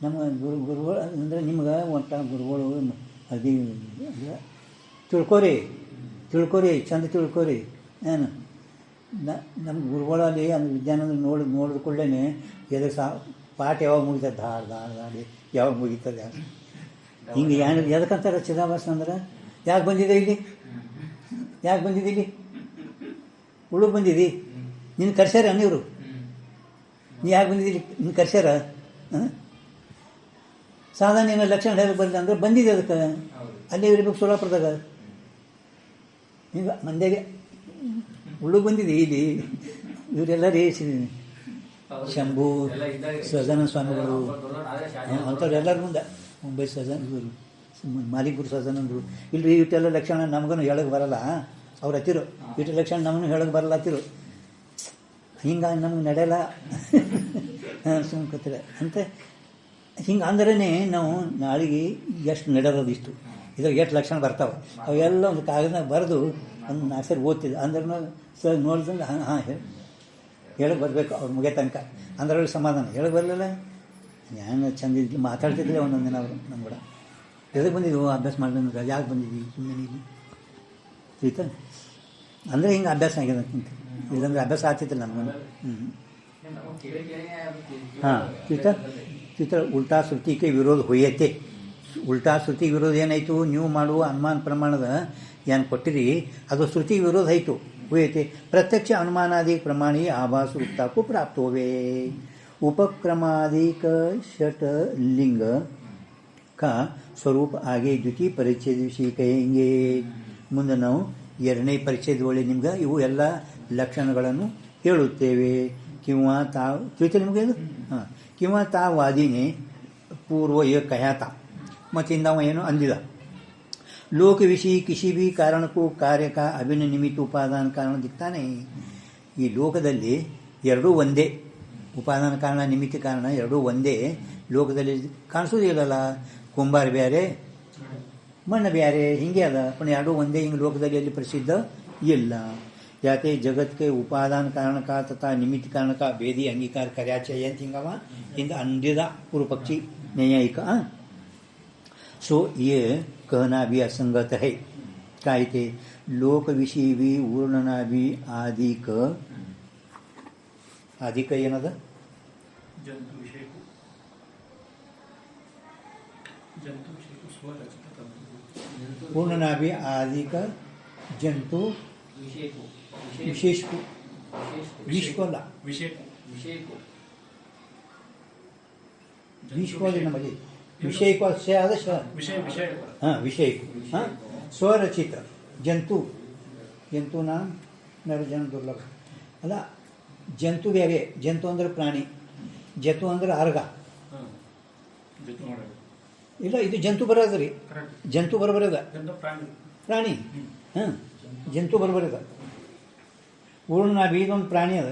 ನಮ್ಮ ಗುರುಗಳು ಅಂದರೆ ನಿಮ್ಗೆ ಒಟ್ಟ ಗುರುಗಳು ಅದು ತಿಳ್ಕೊರಿ ಚಂದ ತಿಳ್ಕೊರಿ. ಏನು ನಮ್ಮ ಗುರುಗಳಲ್ಲಿ ಅಂದ್ರೆ ವಿಜ್ಞಾನದ ನೋಡಿದ ಕೂಡಲೇ ಎದಕ್ಕೆ ಪಾಠ ಯಾವಾಗ ಮುಗಿತದೆ, ದಾಡಿ ಯಾವಾಗ ಮುಗಿತದೆ. ಹಿಂಗೆ ಎದಕ್ಕಂತಾರೆ ಚಿದಾಭಾಸ ಅಂದ್ರೆ? ಯಾಕೆ ಬಂದಿದೆ ಇಲ್ಲಿ? ಯಾಕೆ ಬಂದಿದೆ ಇಲ್ಲಿ? ಉಳುಗ್ ಬಂದಿದ್ದಿ, ನಿನ್ನ ಕರ್ಸ್ಯಾರ ನೀವರು? ನೀ ಯಾಕೆ ಬಂದಿದ್ದಿ? ನಿನ್ನ ಕರ್ಸ್ಯಾರ? ಸಾಧಾರಣ ಏನೋ ಲಕ್ಷಣ ಹೇಳಕ್ಕೆ ಬಂದ ಅಂದ್ರೆ ಬಂದಿದೆ ಅದಕ್ಕೆ. ಅಲ್ಲೇ ಇರ್ಬೇಕು ಸೋಲಾಪುರದಾಗ. ಈಗ ಮಂದ್ಯಾಗೆ ಉಳುಗ್ ಬಂದಿದೆ ಇಲ್ಲಿ. ಇವರೆಲ್ಲ ಶಂಭು ಸಹಜಾನಂದ ಸ್ವಾಮಿಗಳು ಅಂಥವ್ರೆಲ್ಲರ ಮುಂದೆ ಮುಂಬೈ ಸಹಜಾನ ಇವರು ಮಾಲಿಕುರು ಸಹಜಾನಂದರು ಇಲ್ರಿ ಇಟ್ಟೆಲ್ಲ ಲಕ್ಷಣ ನಮಗೂ ಹೇಳಕ್ಕೆ ಬರಲ್ಲ. ಅವ್ರು ಹತ್ತಿರು ಇಟ್ಟು ಲಕ್ಷಣ ನಮಗೂ ಹೇಳಕ್ಕೆ ಬರಲ್ಲ ಹತ್ತಿರು. ಹಿಂಗಾಗಿ ನಮ್ಗೆ ನಡೆಯಲ್ಲ ಸುಮ್ಕತ್ತಿರ ಅಂತ ಹಿಂಗೆ ಅಂದ್ರೇ ನಾವು ನಾಳೆಗೆ ಎಷ್ಟು ನಡೆಯೋದು ಇಷ್ಟು ಇದಾಗ ಎಷ್ಟು ಲಕ್ಷಣ ಬರ್ತಾವೆ. ಅವೆಲ್ಲ ಒಂದು ಕಾಗದಾಗ ಬರೆದು ಒಂದು 4 ಸರಿ ಓದ್ತಿದ್ದೆ. ಅಂದ್ರೂ ಸರ್ ನೋಡಿದಂಗೆ ಹಾಂ ಹೇಳಕ್ಕೆ ಬರಬೇಕು ಅವ್ರು ಮುಗಿಯೋ ತನಕ. ಅಂದ್ರಲ್ಲಿ ಸಮಾಧಾನ. ಹೇಳಕ್ಕೆ ಬರಲಿಲ್ಲ ನಾನು ಚಂದ ಇದ್ಲಿ ಮಾತಾಡ್ತಿದ್ದೆ ಒಂದೊಂದು ದಿನ ಅವರು ನಮ್ಮ ಕೂಡ. ಎದಕ್ಕೆ ಬಂದಿದ್ವು ಅಭ್ಯಾಸ ಮಾಡಿದ್ರೆ? ಯಾಕೆ ಬಂದಿದ್ವಿ ಸುಮ್ಮನೆ ಇಲ್ಲಿ ಆಯ್ತಾ ಅಂದರೆ ಹಿಂಗೆ ಅಭ್ಯಾಸ ಆಗಿದೆ ಅಂತ. ಇಲ್ಲಂದ್ರೆ ಅಭ್ಯಾಸ ಆಗ್ತಿತ್ತಿಲ್ಲ ನಮ್ಗೆ. ಹಾಂ ಚಿತ್ರ ಉಲ್ಟಾ ಶ್ರುತಿಗೆ ವಿರೋಧ ಹೊಯ್ಯತ್ತೆ. ಉಲ್ಟಾ ಶ್ರುತಿ ವಿರೋಧ ಏನಾಯಿತು? ನೀವು ಮಾಡುವ ಅನುಮಾನ ಪ್ರಮಾಣದ ಏನು ಕೊಟ್ಟಿರಿ ಅದು ಶ್ರುತಿಗೆ ವಿರೋಧ ಆಯಿತು, ಹೊಯ್ಯತ್ತೆ. ಪ್ರತ್ಯಕ್ಷ ಅನುಮಾನಾದಿ ಪ್ರಮಾಣಿ ಆಭಾಸ ಉಕ್ತಾಕು ಪ್ರಾಪ್ತೋವೆ. उपक्रमादिक षट लिंग का स्वरूप आगे द्वितीय परिच्छेद विषय कहेंगे. ಮುಂದೆ ನಾವು ಎರಡನೇ ಪರಿಚ್ಛೇದಗಳಲ್ಲಿ ನಿಮ್ಗೆ ಇವು ಎಲ್ಲ ಲಕ್ಷಣಗಳನ್ನು ಹೇಳುತ್ತೇವೆ. ಕಿಂवा ತಾವು ತಿಳಿತು ನಿಮಗೆ ಇದು? ಹಾಂ, ಕಿंवा ತಾ ವಾದಿನೇ पूर्व यह कहा था मतिंद ಏನು ಅಂದಿದ. लोक विषय किसी भी कारण को कार्य का अभिन्न निमित्त उपादान कारण दिखता नहीं. ಈ ಲೋಕದಲ್ಲಿ ಎರಡೂ ಒಂದೇ, ಉಪಾದಾನ ಕಾರಣ ನಿಮಿತ್ತ ಕಾರಣ ಎರಡೂ ಒಂದೇ ಲೋಕದಲ್ಲಿ ಕಾಣಿಸೋದಿಲ್ಲಲ್ಲ. ಕುಂಬಾರ ಬೇರೆ ಮಣ್ಣು ಬೇರೆ ಹಿಂಗೆ ಅದ, पण ಎರಡೂ ಒಂದೇ ಹಿಂಗೆ ಲೋಕದಲ್ಲಿ ಎಲ್ಲಿ ಪ್ರಸಿದ್ಧ ಇಲ್ಲ. ಯಾಕೆ ಜಗತ್ಗೆ ಉಪಾದಾನ ಕಾರಣ का तथा निमित्त कारण का भेदी अंगीकार कर्या चाहिए ಅಂತ ಹಿಂಗವ ಹಿಂದೆ ಅಂದಿದ पूर्व पक्षी न्यायिक. सो ये कहना भी असंगत है. काय ते लोक विषय भी वर्णना भी आदिक ಏನದ पूर्णना भी आदिक जंतु विशेष को विश्वला विश्वली नಮಗೆ ವಿಷಯಕ್ಕೂ ಅಷ್ಟೇ ಆದ ಹಾಂ ವಿಷಯಕ್ಕೂ ಹಾಂ ಸ್ವರಚಿತ ಜಂತು ಜಂತುನಾ ನರಜನ ದುರ್ಲಭ ಅಲ್ಲ. ಜಂತು ಬೇರೆ, ಜಂತು ಅಂದ್ರೆ ಪ್ರಾಣಿ, ಜಂತು ಅಂದ್ರೆ ಅರ್ಗ ಇಲ್ಲ. ಇದು ಜಂತು ಬರೋದ್ರಿ, ಜಂತು ಬರಬರದ ಪ್ರಾಣಿ. ಹಾಂ, ಜಂತು ಬರಬರದ. ಊರ್ಣನಾಭಿ ಇದೊಂದು ಪ್ರಾಣಿ ಅದ,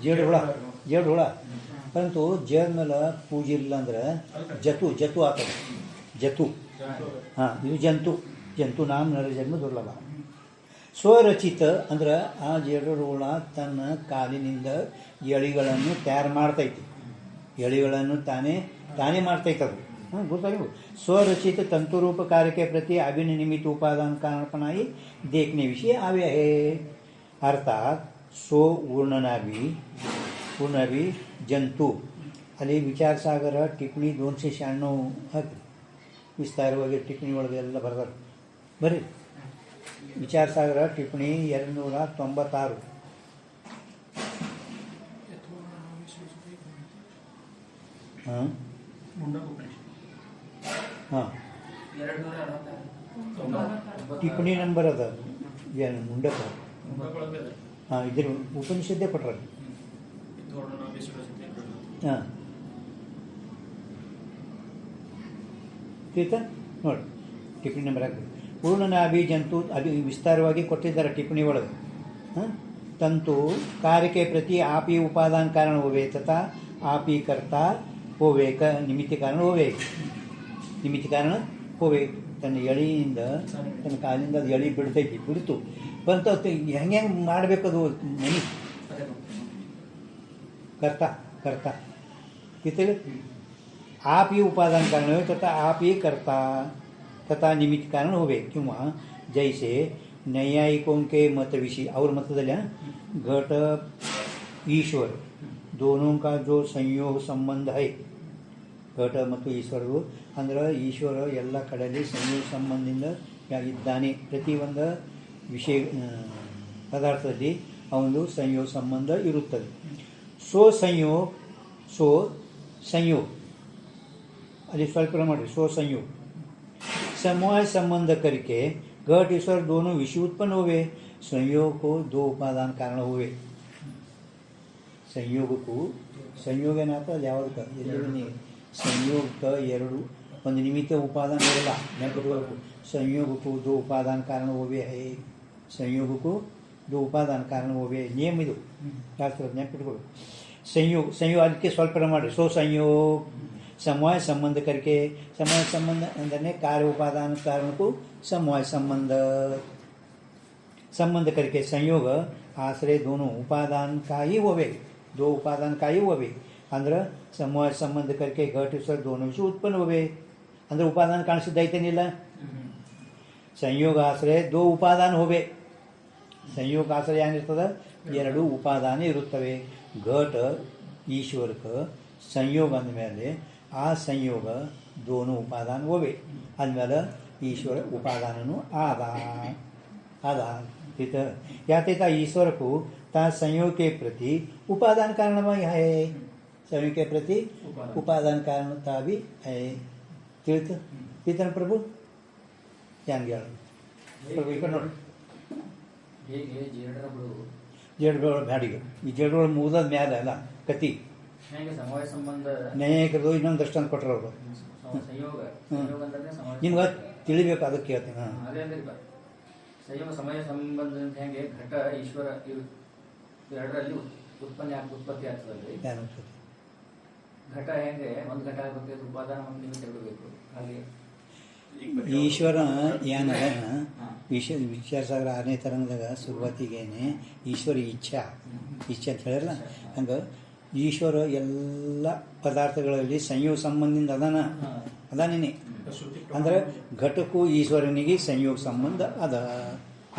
ಜೇಡು ಹುಳ. ಪರಂತು ಜೇಡ ಮೇಲೆ ಪೂಜೆ ಇಲ್ಲ ಅಂದ್ರೆ ಜತು ಆಗ್ತದೆ. ಜತು ಹಾಂ, ಇದು ಜಂತು ನಾಮ ನರಜನ್ಮ ದುರ್ಲಭ. ಸ್ವರಚಿತ ಅಂದ್ರೆ ಆ ಜೇಡು ಹುಳ ತನ್ನ ಕಾಲಿನಿಂದ ಎಳಿಗಳನ್ನು ತಯಾರು ಮಾಡ್ತೈತಿ, ಎಳಿಗಳನ್ನು ತಾನೇ ಮಾಡ್ತೈತೆ ಅದು. ಹಾಂ, ಗೊತ್ತಾಗಿವು. स्वरचित तंतुरूप कार्य के प्रति अभिन्न निमित्त उपादान कारणपणाई देखने विषय आवे है. अर्थात सो पूर्णनाभी जंतु ಅಲ್ಲಿ ವಿಚಾರ ಸಾಗರ ಟಿಪ್ಪಣಿ 296 ಹಾಕಿ ವಿಸ್ತಾರವಾಗಿ ಟಿಪ್ಪಣಿ ಒಳಗೆಲ್ಲ ಬರ್ದಾರ. ಬರ್ರಿ ವಿಚಾರ ಸಾಗರ ಟಿಪ್ಪಣಿ 296 ಹಾಂ ಹಾಂ ಟಿಪ್ಪಣಿ ನಂಬರ್ ಅದ ಏನು ಮುಂಡಕ ಹಾಂ ಇದ್ರ ಉಪನಿಷತ್ತೇ ಕೊಟ್ರ ಹಾಂ ತಿಳಿತಾ ನೋಡಿ ಟಿಪ್ಪಣಿ ನಂಬರ್ ಹಾಕಿ ಪೂರ್ಣನಾಭಿ ಜಂತು ಅದು ವಿಸ್ತಾರವಾಗಿ ಕೊಟ್ಟಿದ್ದಾರೆ ಟಿಪ್ಪಣಿ ಒಳಗೆ ಹಾಂ ತಂತು ಕಾರ್ಯಕ್ಕೆ ಪ್ರತಿ आपी उपादान कारण होवे तथा आपी कर्ता होवे निमित्त कारण होवे ನಿಮಿತ್ತ ಕಾರಣ ಹೋವೆ ತನ್ನ ಎಳೆಯಿಂದ ತನ್ನ ಕಾಲಿಂದ ಅದು ಎಳೆ ಬಿಡ್ತೈತಿ ಬಿಡ್ತು ಬಂತು ಹೆಂಗೆ ಮಾಡಬೇಕು ಅದು ಮನಿ कर्ता किती आप ही उपादान कारण होवे तथा आप ही कर्ता तथा निमित्त कारण होवे किंवा जैसे नैयायिकों के मत विषय और मतदल्या घट ईश्वर दोनों का जो संयोग संबंध है घट ಮತ್ತು ಈಶ್ವರರು ಅಂದ್ರೆ ಈಶ್ವರ ಎಲ್ಲ ಕಡೆಯಲ್ಲಿ ಸಂಯೋಗ ಸಂಬಂಧದಿಂದ ಇದ್ದಾನೆ ಪ್ರತಿಯೊಂದು ವಿಷಯ ಪದಾರ್ಥದಲ್ಲಿ ಅವನು ಸಂಯೋಗ ಸಂಬಂಧ ಇರುತ್ತದೆ सो संयोग ಅಲ್ಲಿ ಸ್ವಲ್ಪ ಮಾಡಿ सो संयोग समवाय संबंध करके घट ईश्वर दोनों विषय उत्पन्न हुए संयोग को दो उपादान कारण हुए ಸಂಯೋಗ ಏನಾಗ್ತದೆ ಅದು ಯಾವ್ದಕ್ಕೆ ಎಲ್ಲರೂ ಸಂಯೋಗಕ್ಕೆ ಎರಡು ಒಂದು ನಿಮಿತ್ತ ಉಪಾದಾನ ಇರಲ್ಲ ನೆನಪಿಟ್ಕೋಬೇಕು ಸಂಯೋಗಕ್ಕೂ दो उपादान कारण हुए है ಸಂಯೋಗಕ್ಕೂ दो उपादान कारण हुए नियम ಇದು ಶಾಸ್ತ್ರ ನೆನಪಿಟ್ಕೋಬೇಕು ಸಂಯೋಗ ಅದಕ್ಕೆ ಸ್ವಲ್ಪ ಮಾಡಿ सो संयोग समवाय संबंध करके समवाय संबंध अंदर कार्य उपादान कारण को समवाय संबंध करके संयोग आश्रय दोनों उपादान का ही होवे दो उपादान का ही होवे अंदर समवाय संबंध करके घट ईश्वर दोनों विषय उत्पन्न होवे अंदर उपादान ಕಾಣಿಸಿದ್ದೈತೇನಿಲ್ಲ ಸಂಯೋಗ ಆಶ್ರಯ दो उपादान होवे ಸಂಯೋಗ ಆಶ್ರಯ ಏನಿರ್ತದೆ ಎರಡು ಉಪಾದಾನ ಇರುತ್ತವೆ घट ಈಶ್ವರಕ ಸಂಯೋಗ ಅಂದಮೇಲೆ ಆ ಸಂಯೋಗ दोनों उपादान होवे ಅಂದಮೇಲೆ ಈಶ್ವರ ಉಪಾದಾನನು आधा या तेता ईश्वर को ता संयोग के प्रति उपादान कारण है संयोग के प्रति उपादान कारणता भी है तीर्थन प्रभु ध्यान गया प्रभु इक ನೋಡಿ ಹೇಗೆ ಜೇಡರಗಳು ಬ್ಯಾಡಿಗೆ ಈ ಜೇಡರಗಳು ಮುಗಿದ ಮೇಲೆ ಅಲ್ಲ ಕತಿ ಹೇಗೆ ಸಮವಾಯ ಸಂಬಂಧ ನ್ಯಾಯಿಕರು ಇನ್ನೊಂದು ದೃಷ್ಟಾಂತ ಕೊಟ್ಟರು ಅವರು ಸಂಯೋಗ ಅಂದ್ರೆ ಸಮವಾಯ ನಿಮ್ಗೆ ತಿಳಿಬೇಕು ಅದಕ್ಕೆ ಹೇಳ್ತೀನಿ ಅದೇ ಅಂದ್ರೆ ಸಂಯೋಗ ಸಮಯ ಸಂಬಂಧ ಹೇಗೆ ಘಟ ಈಶ್ವರ ಎರಡರಲ್ಲಿ ಉತ್ಪತ್ತಿ ಆಗ್ತದಲ್ರಿ ಘಟ ಹೆಂಗೆ ಒಂದು ಘಟ ಆಗಬೇಕು ಉಪಾದಾನ ಒಂದು ನಿಮಿತ್ತ ಇರಬೇಕು ಹಾಗೆ ಈಶ್ವರ ಏನದ ವಿಚಾರಸಾಗರ 6ನೇ ತರಂಗದಾಗ ಶುರುವಾತಿಗೇನೆ ಈಶ್ವರ ಇಚ್ಛೆ ಅಂತ ಹೇಳಿರಲ್ಲ ಹಂಗೆ ಈಶ್ವರ ಎಲ್ಲ ಪದಾರ್ಥಗಳಲ್ಲಿ ಸಂಯೋಗ ಸಂಬಂಧದಿಂದ ಅದಾನೇನೆ ಅಂದ್ರೆ ಘಟಕ್ಕೂ ಈಶ್ವರನಿಗೆ ಸಂಯೋಗ ಸಂಬಂಧ ಅದ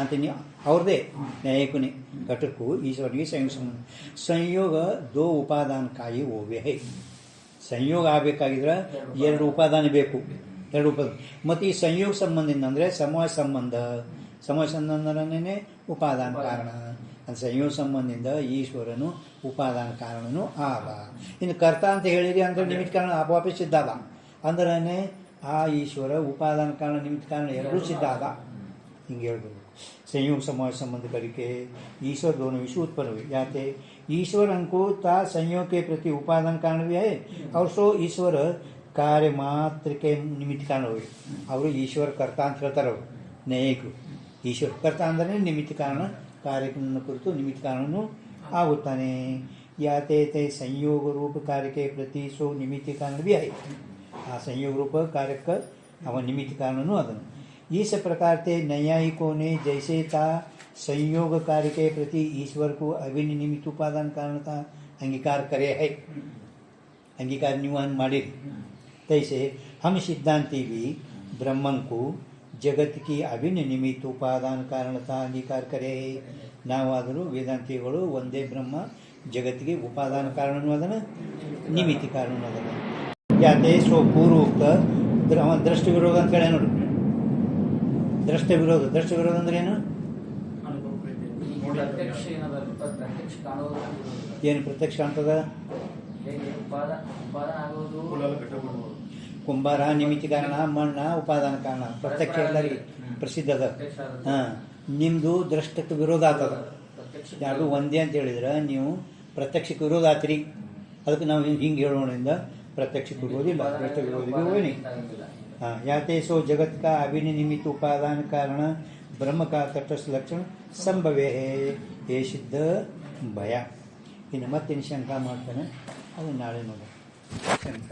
ಅಂತೀನಿ ಅವ್ರದ್ದೇ ನ್ಯಾಯಕನೇ ಘಟಕ್ಕೂ ಈಶ್ವರನಿಗೆ ಸಂಯೋಗ ಸಂಬಂಧ ಸಂಯೋಗ दो ಉಪಾದಾನ ಕಾಯಿ ಹೋವೆ ಹೈ ಸಂಯೋಗ ಆಗಬೇಕಾಗಿದ್ರೆ ಎರಡು ಉಪಾದಾನ ಬೇಕು ಎರಡು ಉಪಾದಾನ ಮತ್ತು ಈ ಸಂಯೋಗ ಸಂಬಂಧದಿಂದ ಅಂದರೆ ಸಮವಾಯ ಸಂಬಂಧನೇ ಉಪಾದಾನ ಕಾರಣ ಅದು ಸಂಯೋಗ ಸಂಬಂಧದಿಂದ ಈಶ್ವರನು ಉಪಾದಾನ ಕಾರಣನು ಆದ ಇನ್ನು ಕರ್ತ ಅಂತ ಹೇಳಿರಿ ಅಂದ್ರೆ ನಿಮಿತ್ತ ಕಾರಣ ಅಪವಾಪಿ ಸಿದ್ಧ ಅದ ಅಂದ್ರೆ ಆ ಈಶ್ವರ ಉಪಾದಾನ ಕಾರಣ ನಿಮಿತ್ತ ಕಾರಣ ಎರಡೂ ಸಿದ್ಧ ಆದ ಹಿಂಗೆ ಹೇಳ್ಬೇಕು संयोग समाज संबंध करके ईश्वर दोनों विषय उत्पन्न हुए जाते ईश्वर हमको ता संयोग के प्रति उपादान कारण भी है और सो ईश्वर कार्य मात्र के निमित्त कारण हुए और ईश्वर कर्ता ಅಂತ ಹೇಳ್ತಾರೆ ಅವರು ನ್ಯಾಯಿಕರು ಈಶ್ವರ ಕರ್ತ ಅಂದರೆ ನಿಮಿತ್ತ ಕಾರಣ ಕಾರ್ಯವನ್ನು ಕುರಿತು ನಿಮಿತ್ತ ಕಾರಣನು ಆಗುತ್ತಾನೆ ಯಾತೆ ಸಂಯೋಗ ರೂಪ ಕಾರ್ಯಕ್ಕೆ ಪ್ರತಿ ಸೋ ನಿಮಿತ್ತ ಕಾರಣ भी है ಆ ಸಂಯೋಗ ರೂಪ ಕಾರ್ಯಕ್ಕೆ ಅವ ನಿಮಿತ್ತ ಕಾರಣನು ಅದನ್ನು इस प्रकार से नैयायिकों ने जैसे था संयोग कार्य के प्रति ईश्वर को अभिन्न निमित्त उपादान कारणता अंगीकार करे है अंगीकार निवान मारे तैसे हम सिद्धांति भी ब्रह्मन को जगत की अभिन्न निमित्त उपादान कारणता अंगीकार करे है ನಾವಾದರೂ ವೇದಾಂತಿಗಳು ಒಂದೇ ಬ್ರಹ್ಮ ಜಗತ್ತಿಗೆ ಉಪಾದಾನ ಕಾರಣನೂ ಅದನ್ನು ನಿಮಿತ್ತ ಕಾರಣನೂ ಅದನ್ನು ಯಾತೆ ಸೋ ಪೂರ್ವೋಕ್ತ ದೃಷ್ಟಿ ವಿರೋಧ ಅಂತ ಹೇಳಿ ನೋಡು ದೃಷ್ಟ ವಿರೋಧ ಅಂದ್ರೆ ಏನು ಏನು ಪ್ರತ್ಯಕ್ಷ ಕಾಣ್ತದ ಹೇಗೆ ಉಪಾದಾನ ಆಗೋದು ಕುಂಬಾರ ನಿಮಿತಿ ಕಾರಣ, ಮಣ್ಣ ಉಪಾದಾನ ಕಾರಣ. ಪ್ರತ್ಯಕ್ಷ ಎಲ್ಲರಿಗೆ ಪ್ರಸಿದ್ಧ ಅದ. ಹಾಂ, ನಿಮ್ಮದು ದೃಷ್ಟಕ್ಕೆ ವಿರೋಧ ಆಗ್ತದ. ಎರಡು ಒಂದೇ ಅಂತ ಹೇಳಿದ್ರೆ ನೀವು ಪ್ರತ್ಯಕ್ಷಕ್ಕೆ ವಿರೋಧ ಆತ್ರಿ. ಅದಕ್ಕೆ ನಾವು ಹಿಂಗೆ ಹೇಳೋದ್ರಿಂದ ಪ್ರತ್ಯಕ್ಷಕ್ಕೆ ವಿರೋಧಿಲ್ಲ, ದೃಷ್ಟ ವಿರೋಧಿಗೆ ಹೋಗಿ. हाँ, याते सो जगत का अभिनिमित्त उपादान कारण ब्रह्म का तटस्थ लक्षण संभवे है ये सिद्ध भय. इನ್ನು ಮತ್ತೆ ಶಂಕ ಮಾಡ್ತಾನೆ, ಅದು ನಾಳೆ ನೋಡೋಣ. ಶಂಕ